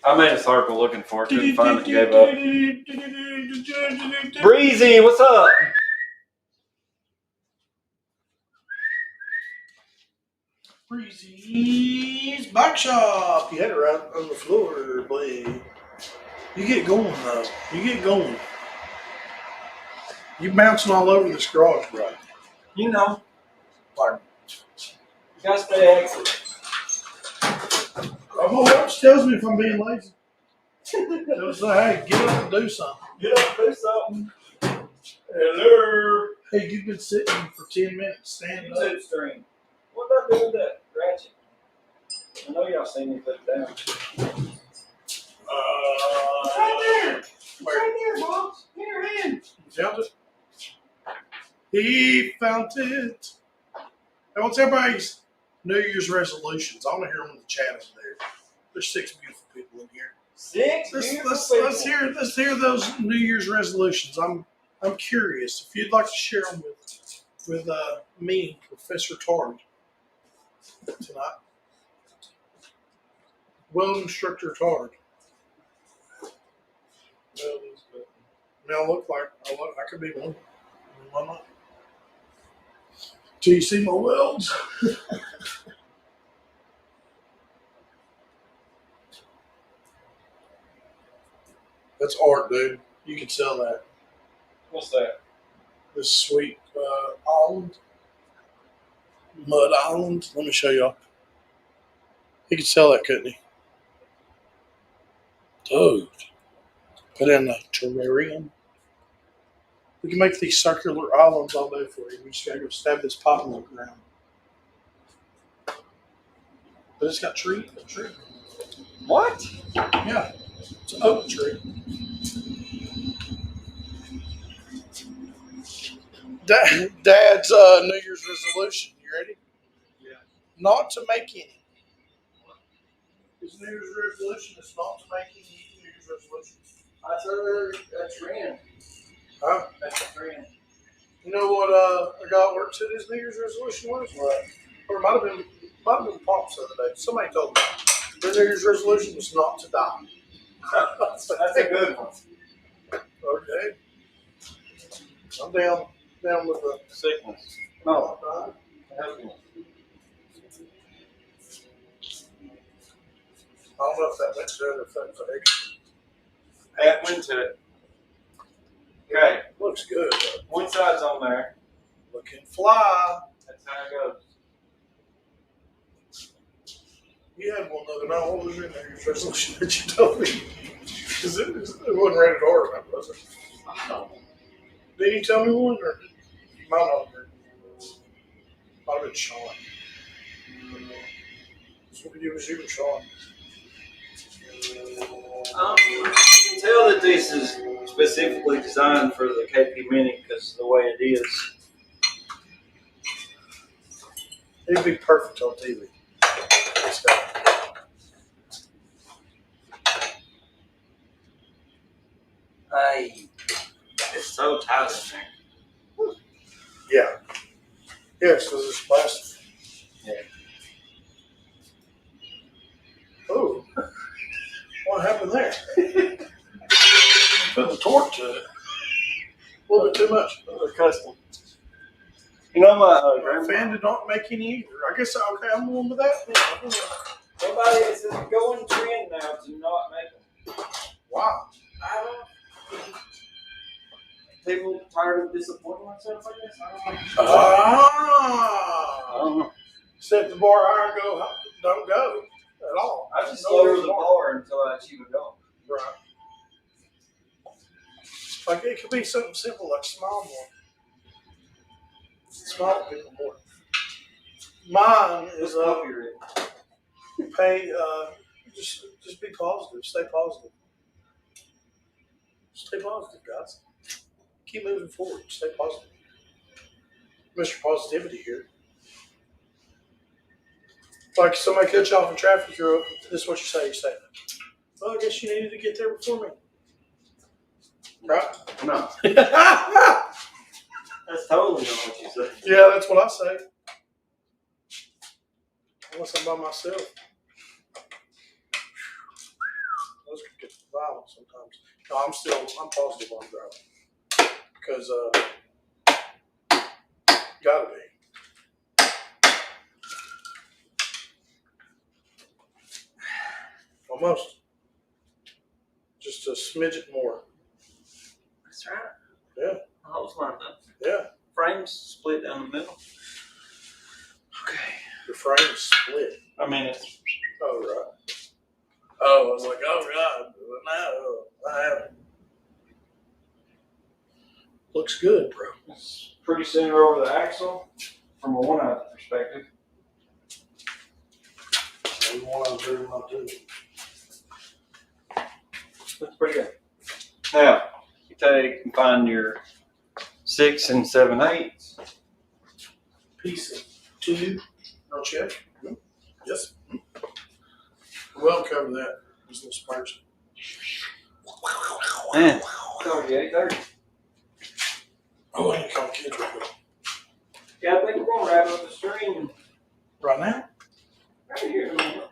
I made a circle looking for it, couldn't find it, gave up. Breezy, what's up? Breezy's Bike Shop. You had it right on the floor, boy. You get going, though. You get going. You're bouncing all over this garage, bro. You know, Pardon. you gotta stay active. My watch tells me if I'm being lazy. It'll say, hey, get up and do something. Get up, do something. Hello. Hey, you've been sitting for 10 minutes. Stand up. YouTube stream. What did I do with that ratchet? I know y'all seen me put it down. Right there. It's right there, boss. In your hand. You found it? He found it. Hey, what's everybody's New Year's resolutions? I want to hear them in the chat over there. There's 6 beautiful people in here. Let's hear those New Year's resolutions. I'm curious. If you'd like to share them with me, Professor Tard, tonight. Well, instructor Tard. Now look like I could be one. Why not? Do you see my welds? That's art, dude. You can sell that. What's that? This sweet island, mud island. Let me show y'all. He could sell that, couldn't he? Dude. Put in a terrarium. We can make these circular islands all day for you. We just gotta go stab this pot in the ground. But it's got a tree. What? Yeah. It's an oak tree. Dad's New Year's resolution. You ready? Yeah. Not to make any. His New Year's resolution is not to make any New Year's resolutions. That's a trend. Huh? That's a trend. You know what a guy at work said his New Year's resolution was? What? Or it might have been Pops the other day. Somebody told me their New Year's resolution was not to die. That's a good one. Okay. I'm down with the Sickness. No. I Happiness. don't know if that went to it or if that was extra. Add went to it. Okay. Looks good. One side's on there. Looking fly. That's how it goes. You had one the other night. What was your New Year's resolution that you told me? Because it wasn't rated R, was it? Didn't you tell me one? Or you might not have been. Might have been Sean. It was you and Sean. You can tell that this is specifically designed for the KP Mini because of the way it is. It'd be perfect on TV. Hey, it's so tight in there. Yeah. Yes, because it's plastic. Yeah. Oh. What happened there? Put the torque to it. A little bit too much. They're custom. You know my My fan did not make any either. I guess, okay, I'm going with that. Nobody, it's a going trend now to not make them. Wow. I don't. People tired of disappointing themselves like this? I don't know. I Ah. don't know. Set the bar higher, don't go. at all. I just No lower reason the why. bar until I achieve a goal. Right. Like it could be something simple like smile more. Smile at people more. Mine is pay. Just be positive. Stay positive. Stay positive, guys. Keep moving forward. Stay positive. Mr. Positivity here. Like somebody cuts you off in traffic, this is what you say. You say, "Well, I guess you needed to get there before me." Right? No. Yeah, That's totally not what you said. that's what I say. Unless I'm by myself. Those can get violent sometimes. No, I'm positive on driving. Because, gotta be. Almost. Just a smidget more. That's right. Yeah. The hole's lined up. Yeah. Frames split down the middle. Okay. Your frame is split. I mean, it's. Oh, right. Oh, I was like, oh, God. No, I haven't. Looks good, bro. It's pretty center over the axle from a one-eye perspective. We want to improve my too. That's pretty good. Now, you take and find your 6 and 7/8. Piece of two. No check. Mm-hmm. Yes. Mm-hmm. We'll cover that. These little sparks. Man, cover the 830. Oh, I ain't call kids real quick. Yeah, I think we're going to wrap up the string Right now? right here in a minute.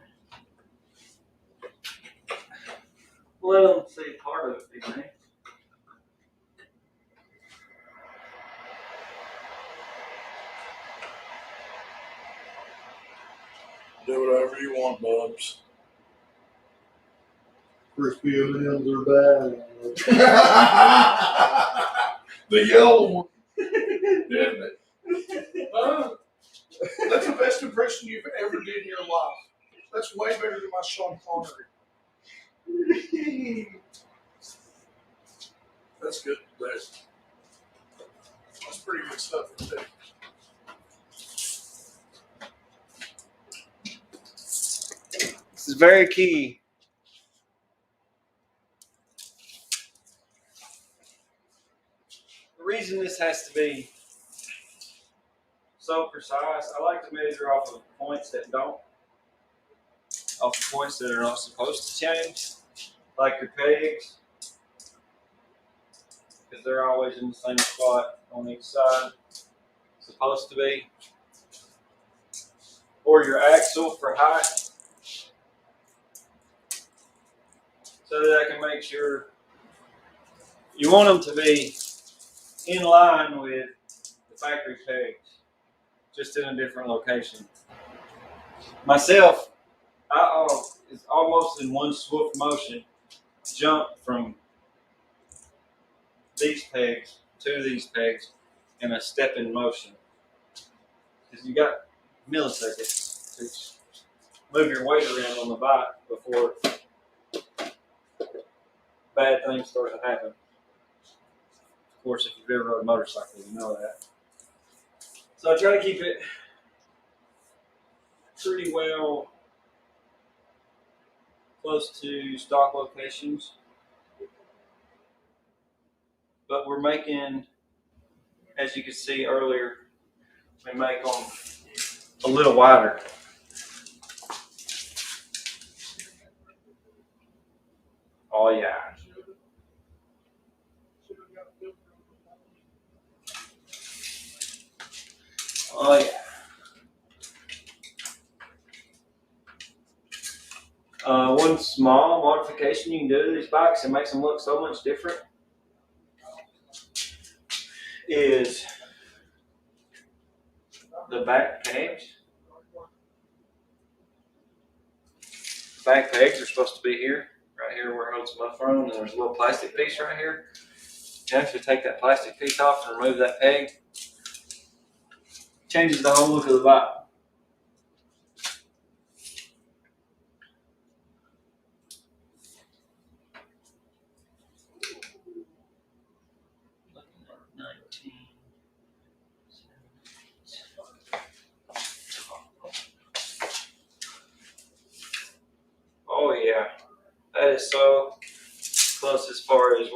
Let them see part of it, big man. Do whatever you want, Bubs. Crispy M&M's are bad. The yellow one. Didn't it? That's the best impression you've ever did in your life. That's way better than my Sean Connery. That's good. That's pretty good stuff too. This is very key. The reason this has to be so precise, I like to measure off of points that don't, off of points that are not supposed to change, like your pegs, because they're always in the same spot on each side, supposed to be, or your axle for height, so that I can make sure you want them to be in line with the factory pegs, just in a different location. Myself, I is almost in one swift motion jump from these pegs to these pegs in a step in motion. Because you got milliseconds to move your weight around on the bike before bad things start to happen. Of course, if you've ever rode a motorcycle, you know that. So I try to keep it pretty well close to stock locations. But we're making, as you could see earlier, we make them a little wider. Oh yeah. Oh yeah. One small modification you can do to these bikes that makes them look so much different is the back pegs. The back pegs are supposed to be here, right here where it holds the muffler on, and there's a little plastic piece right here. You actually take that plastic piece off and remove that peg. Changes the whole look of the bike.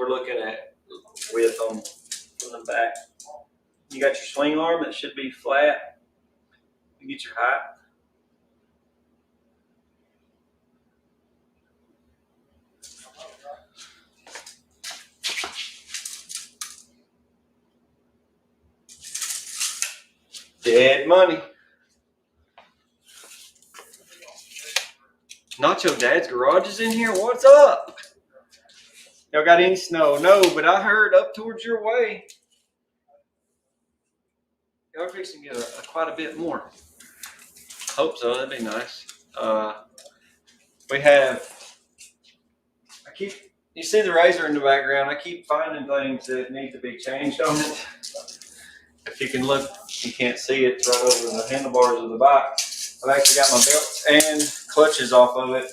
we're looking at width on the back. You got your swing arm that should be flat. You get your height. Dead money. Nacho Dad's garage is in here. What's up? Y'all got any snow? No, but I heard up towards your way. Y'all are fixing to get quite a bit more. Hope so. That'd be nice. We have. You see the razor in the background. I keep finding things that need to be changed on it. If you can look, you can't see it. It's right over the handlebars of the bike. I've actually got my belts and clutches off of it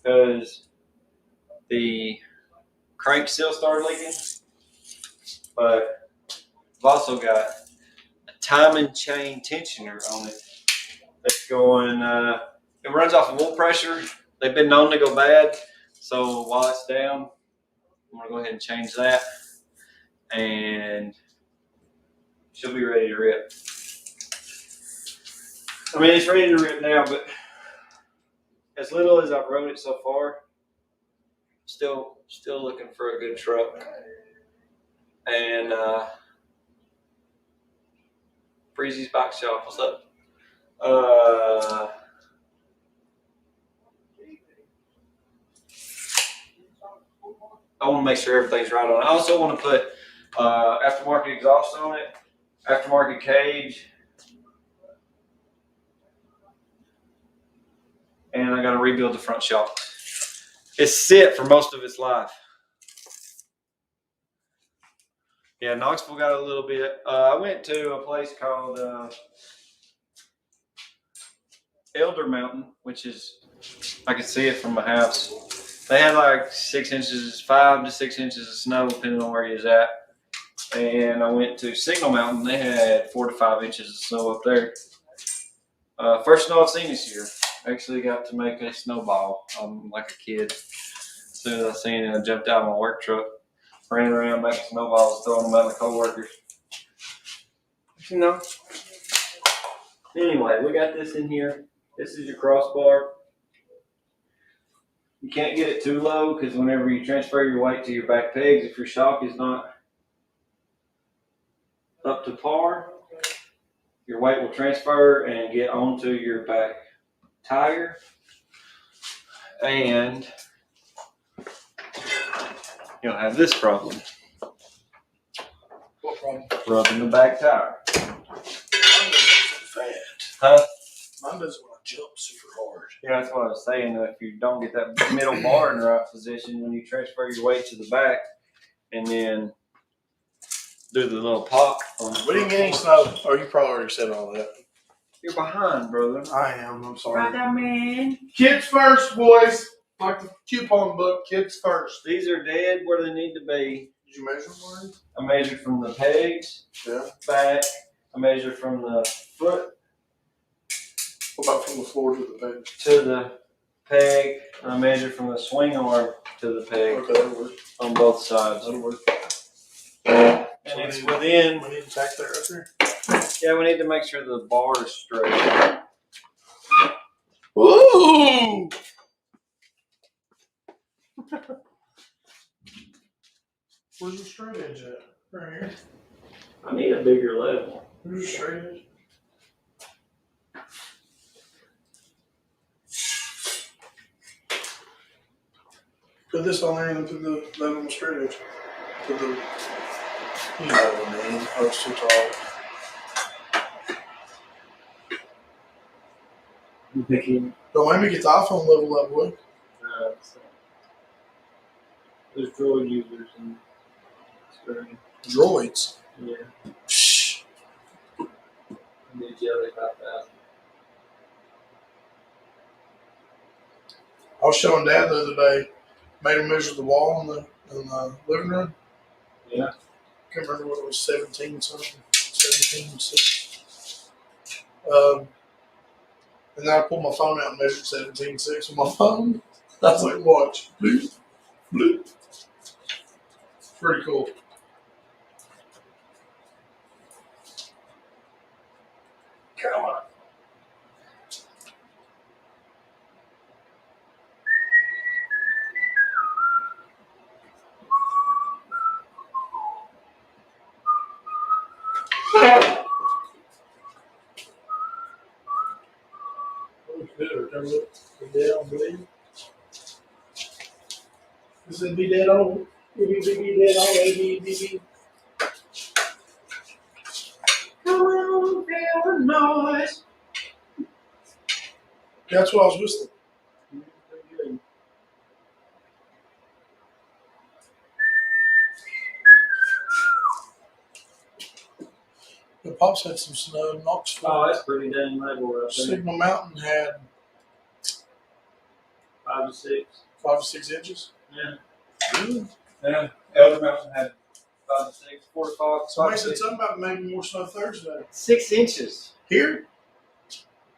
because the crank still started leaking. But I've also got a timing chain tensioner on it that's going, it runs off of oil pressure. They've been known to go bad. So while it's down, I'm going to go ahead and change that. And she'll be ready to rip. I mean, it's ready to rip now, but as little as I've rode it so far, still looking for a good truck. And Breezy's Bike Shop, what's up? I want to make sure everything's right on it. I also want to put aftermarket exhaust on it, aftermarket cage, and I got to rebuild the front shock. It's sit for most of its life. Yeah, Knoxville got a little bit. I went to a place called Elder Mountain, which is, I could see it from my house. They had like 5 to 6 inches of snow, depending on where you was at. And I went to Signal Mountain. They had 4 to 5 inches of snow up there. First snow I've seen this year. Actually got to make a snowball. I'm like a kid. As soon as I seen it, I jumped out of my work truck, ran around making snowballs, throwing them at my coworkers. You know. Anyway, we got this in here. This is your crossbar. You can't get it too low because whenever you transfer your weight to your back pegs, if your shock is not up to par, your weight will transfer and get onto your back tire, and you'll have this problem. What problem? Rubbing the back tire. Mine doesn't fat. Huh? Mine doesn't want to jump super hard. Yeah, that's what I was saying. If you don't get that middle bar in the right position, when you transfer your weight to the back and then do the little pop. We didn't get any snow. Oh, you probably already said all that. You're behind, brother. I am. I'm sorry. Right there, man. Kids first, boys. Like the coupon book, kids first. These are dead where they need to be. Did you measure mine? I measured from the pegs Yeah. back. I measured from the foot What about from the floor to the peg? to the peg. And I measured from the swing arm to the peg Okay, that'll work. on both sides. That'll work. And it's within. We need to tack that right there. Yeah, we need to make sure the bar is straight. Ooh! Where's the straight edge at? Right here. I need a bigger level. Where's the straight edge? Put this on there and then put that on the straight edge. Put the, you know what I mean. Oh, it's too tall. Don't let me get the iPhone level that way. There's droid users and Droids. yeah. Shh. I'm jelly about that. I was showing Dad the other day. Made him measure the wall in the living room. Yeah. Can't remember what it was, 17 something, 17 6. And then I pulled my phone out and measured 17.6 on my phone. I was like, watch. Bloop, bloop. Pretty cool. Come on. This would be dead on. Be dead on. Be. Come on, feel the noise. That's what I was whistling. The Pops had some snow in Knoxville. Oh, that's pretty dang level right there. Signal Mountain had 5 to 6. 5 to 6 inches. Yeah. Really? Yeah. Elder Mountain had 5 to 6, 4 to 5. Somebody said something about maybe more snow Thursday. 6 inches. Here? In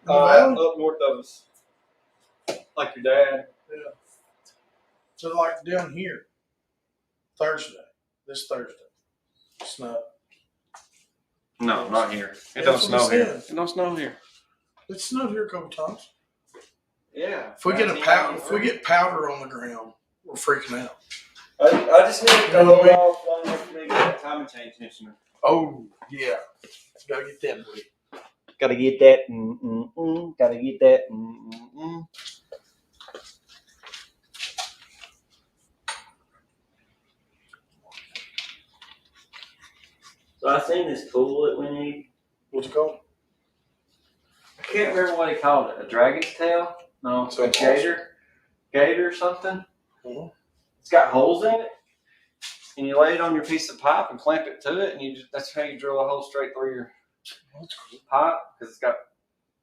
the valley? Up north of us. Like your dad. Yeah. So like down here, Thursday, this Thursday, snow. No, not here. It That's don't what snow he here. said. It don't snow here. It snowed here a couple times. Yeah. If we get powder on the ground, we're freaking out. I just need to go off long enough for me to get that timing chain tensioner. Oh yeah, gotta get that boy. Gotta get that. Gotta get that. So I seen this tool that we need. What's it called? I can't remember what he called it. A dragon's tail? No, So a gator? Gator or something? Mm-hmm. It's got holes in it. And you lay it on your piece of pipe and clamp it to it, and that's how you drill a hole straight through your pipe, because it's got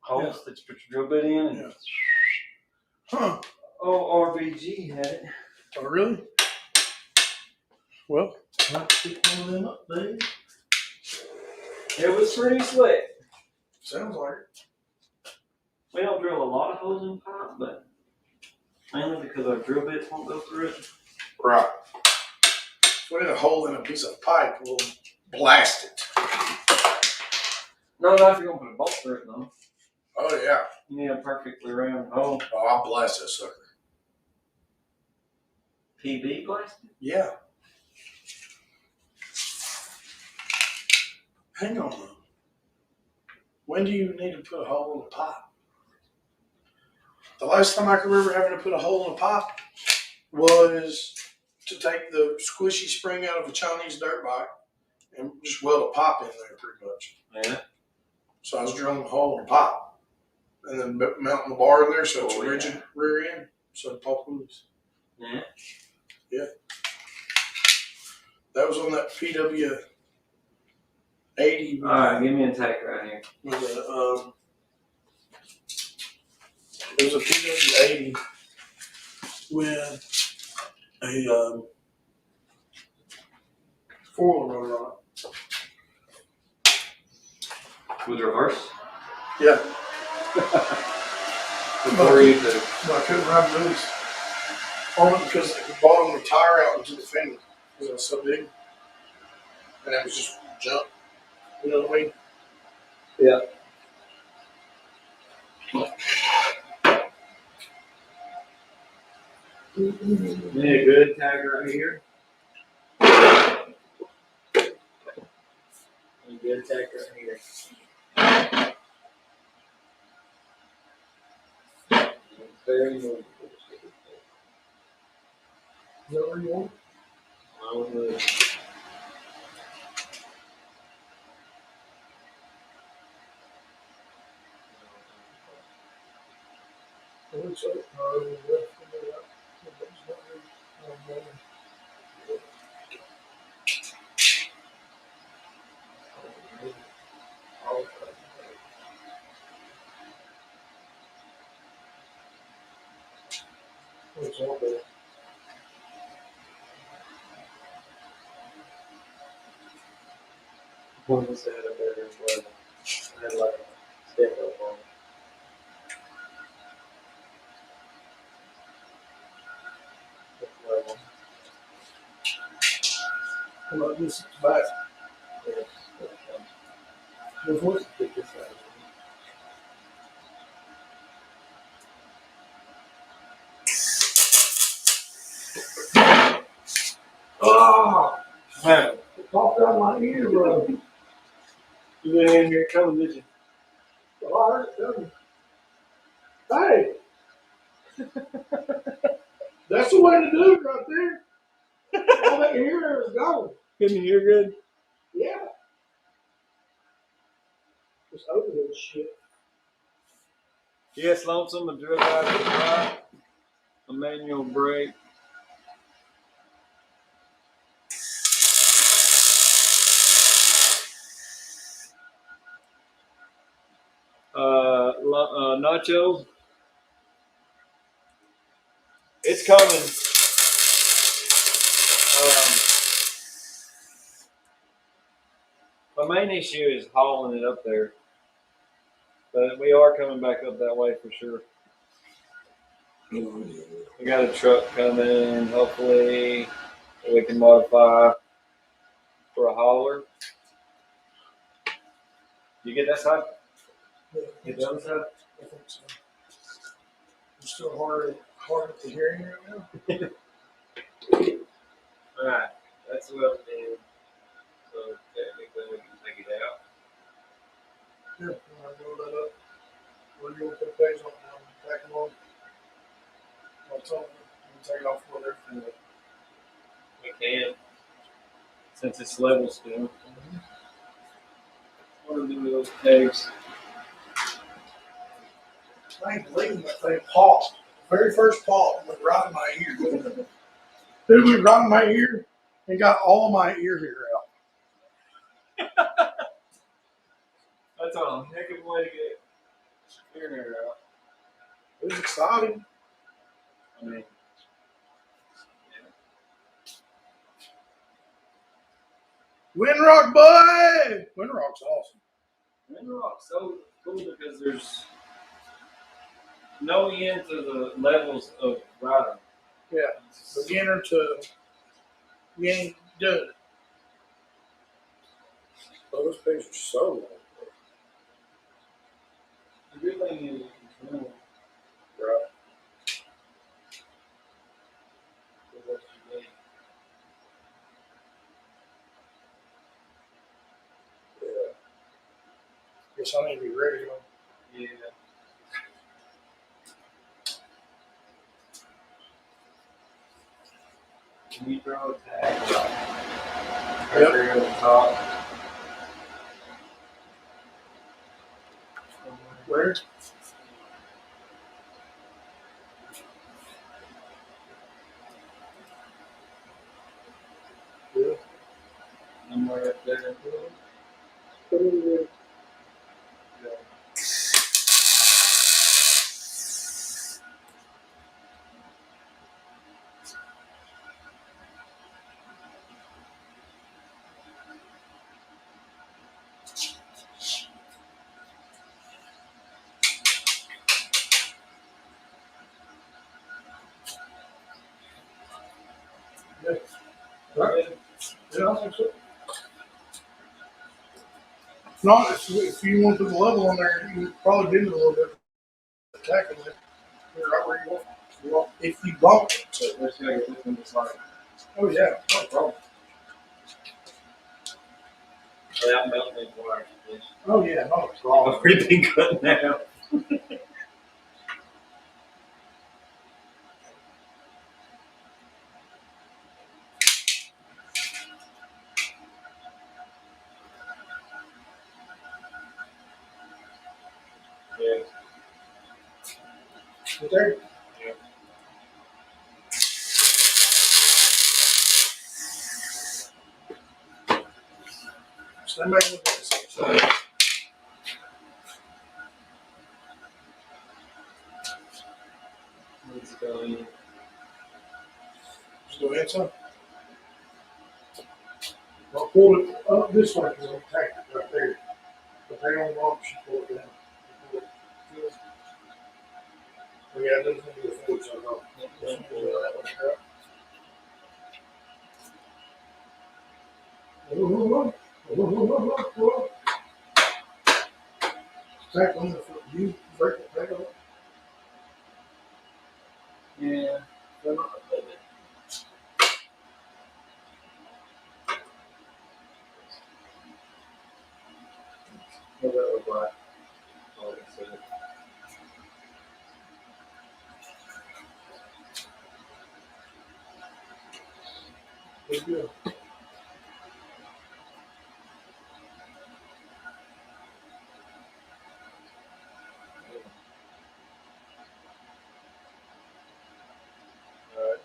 holes that you put your drill bit in. And Huh. RBG had it. Oh, really? Well, let's pick one of them up, baby. It was pretty slick. Sounds like it. We don't drill a lot of holes in pipe, but mainly because our drill bits won't go through it. Right. If we need a hole in a piece of pipe, we'll blast it. No, not if you're going to put a bolt through it, though. Oh, yeah. You need a perfectly round hole. Oh, I'll blast that sucker. PB blasted? Yeah. Hang on, though. When do you need to put a hole in a pipe? The last time I can remember having to put a hole in a pipe was to take the squishy spring out of a Chinese dirt bike and just weld a pipe in there pretty much. Yeah. So I was drilling a hole in a pipe and then mounting the bar in there so it's rigid rear end so it pop loose. Yeah. Yeah. That was on that PW 80. Alright, give me a tack right here. With a, it was a PW 80 with a four-wheel motor on it. With reverse? Yeah. Before you could. But I couldn't ride loose on it because it bottomed the tire out into the fender because it was so big. And it was just junk. You know what I mean? Yeah. Need a good tag right here. Need a good tag right here. Very good. Is that what you want? I would move. I think so. It's all there. One was out of there as well. I had like a step up on it. just back. Yes. Before. Get this out. Oh, Man, it popped out of my ear, bro. you didn't even hear it coming, did you? Oh, I heard it coming. Hey, that's the way to do it right there. All that ear is gone. Couldn't you hear good? Yeah. Just open this shit. Yes, lonesome, a drill out to the right, a manual brake. Nacho, it's coming. My main issue is hauling it up there, but we are coming back up that way for sure. We got a truck coming, hopefully we can modify for a hauler. You get that side? Get the other side? I think so. I'm still hard at the hearing right now. Alright, that's what it is. So technically we can take it out. Yeah, I'll roll that up. We're going to put things on now. Back them on. I'll tell them. Take it off with everything. We can, since it's level still. What do we do with those tags? I ain't believing that thing popped. Very first pop went right in my ear. Dude went right in my ear and got all my ear hair out. That's a heck of a way to get ear hair out. It was exciting. I mean, Windrock boy! Windrock's awesome. Windrock's so cool because there's no end to the levels of riding. Yeah. Beginner to you ain't done it. Oh, those things are so long. The good thing is, Right. Yeah. Guess I need to be ready. yeah. Can you throw a tag right Yep. there at the top? Where? Yeah. Somewhere up there. Put it in there. Yeah. Right. Yeah, I think so. Not if you want to put the level on there, you probably bend it a little bit. Attacking it. You're right where you want. If you bump it. So let's go get this one just like. Oh yeah, no problem. Without melting these wires, please. Oh yeah, no I've problem. already been cutting now. Yeah. Okay. Yeah. Stand back and look at this. So, Needs to go in. just go ahead, son. I'll pull it up this way because I'm attacking it right there. But they don't want you to pull it down. Pull it. Oh, yeah, it doesn't do the food, so no. Just pull it that way. You break it, break it. Yeah. What that look like? Oh, it's It's good. Alright.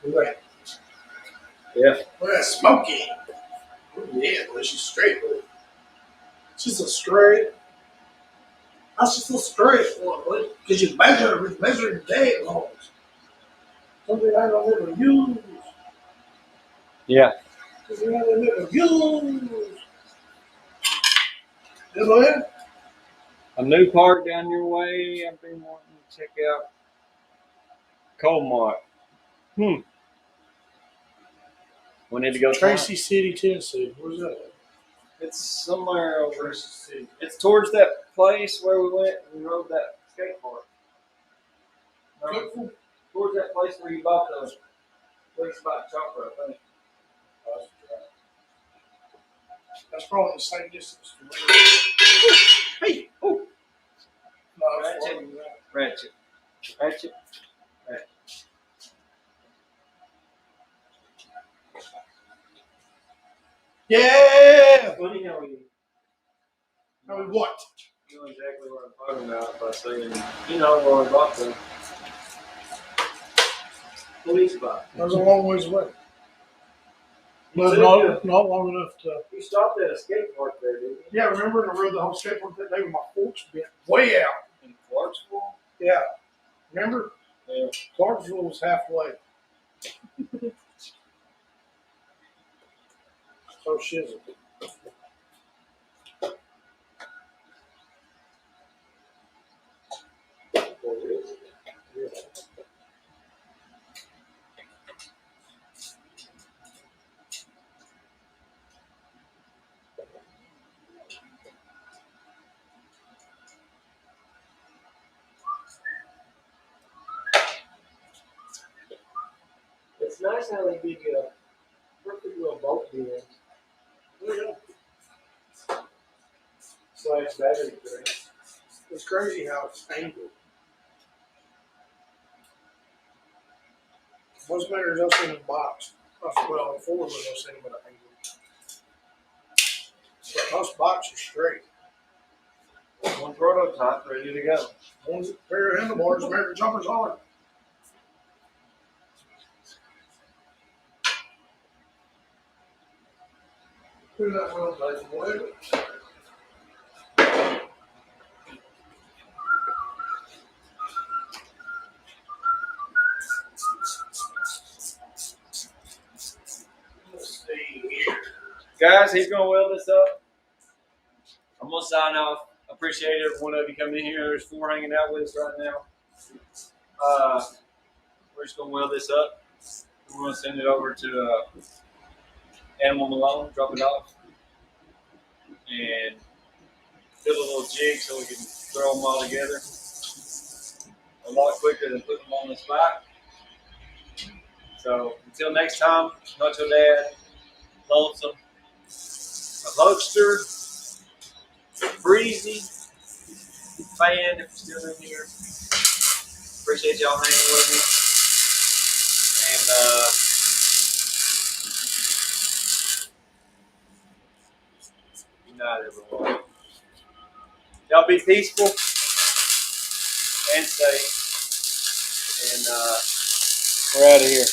Look at Yeah. look at that smoky. Yeah, boy, she's straight. Boy. She's a straight. That's just a straight one, boy. Because you measuring day logs. Something I don't ever use. Yeah. Something I don't ever use. You know that? A new park down your way. I've been wanting to check out Colmart. We need to go. Tracy City, Tennessee. Where's that? It's somewhere over. Tracy City. It's towards that place where we went and rode that skate park. No, Cookville? towards that place where you bought the place about chocolate, I think. That's probably the same distance to me. Hey! Oh! No, it's Ratchet. farther than that. Ratchet. Ratchet. Yeah! What do you know? I mean, what? You know exactly what I'm talking about by saying, you know, where we bought the police box. That was a long ways away. But said not long enough to. You stopped at a skate park there, didn't you? Yeah, remember I rode the whole skateboard that day with my forks bent way out. In Clarksville? Yeah. Remember? Yeah. Clarksville was halfway. So shizzle. It's nice how they give you a perfect little bolt in slash battery tray. It's crazy how it's angled. Most matters else in the box. Well, the Ford was no same but angled. But most boxes are straight. One prototype ready to go. One pair of handlebars, American choppers hard. Who's that well place? Whatever. Let's see here. Guys, he's going to weld this up. I'm going to sign off. Appreciate every one of you coming in here. There's 4 hanging out with us right now. We're just going to weld this up. We're going to send it over to Animal Malone, drop it off, and build a little jig so we can throw them all together a lot quicker than putting them on the spot. So until next time, Nacho Dad, Lonesome, a Hulkster, Breezy, Fan, if you're still in here. Appreciate y'all hanging with me. And good night, everyone. Y'all be peaceful and safe. And we're out of here.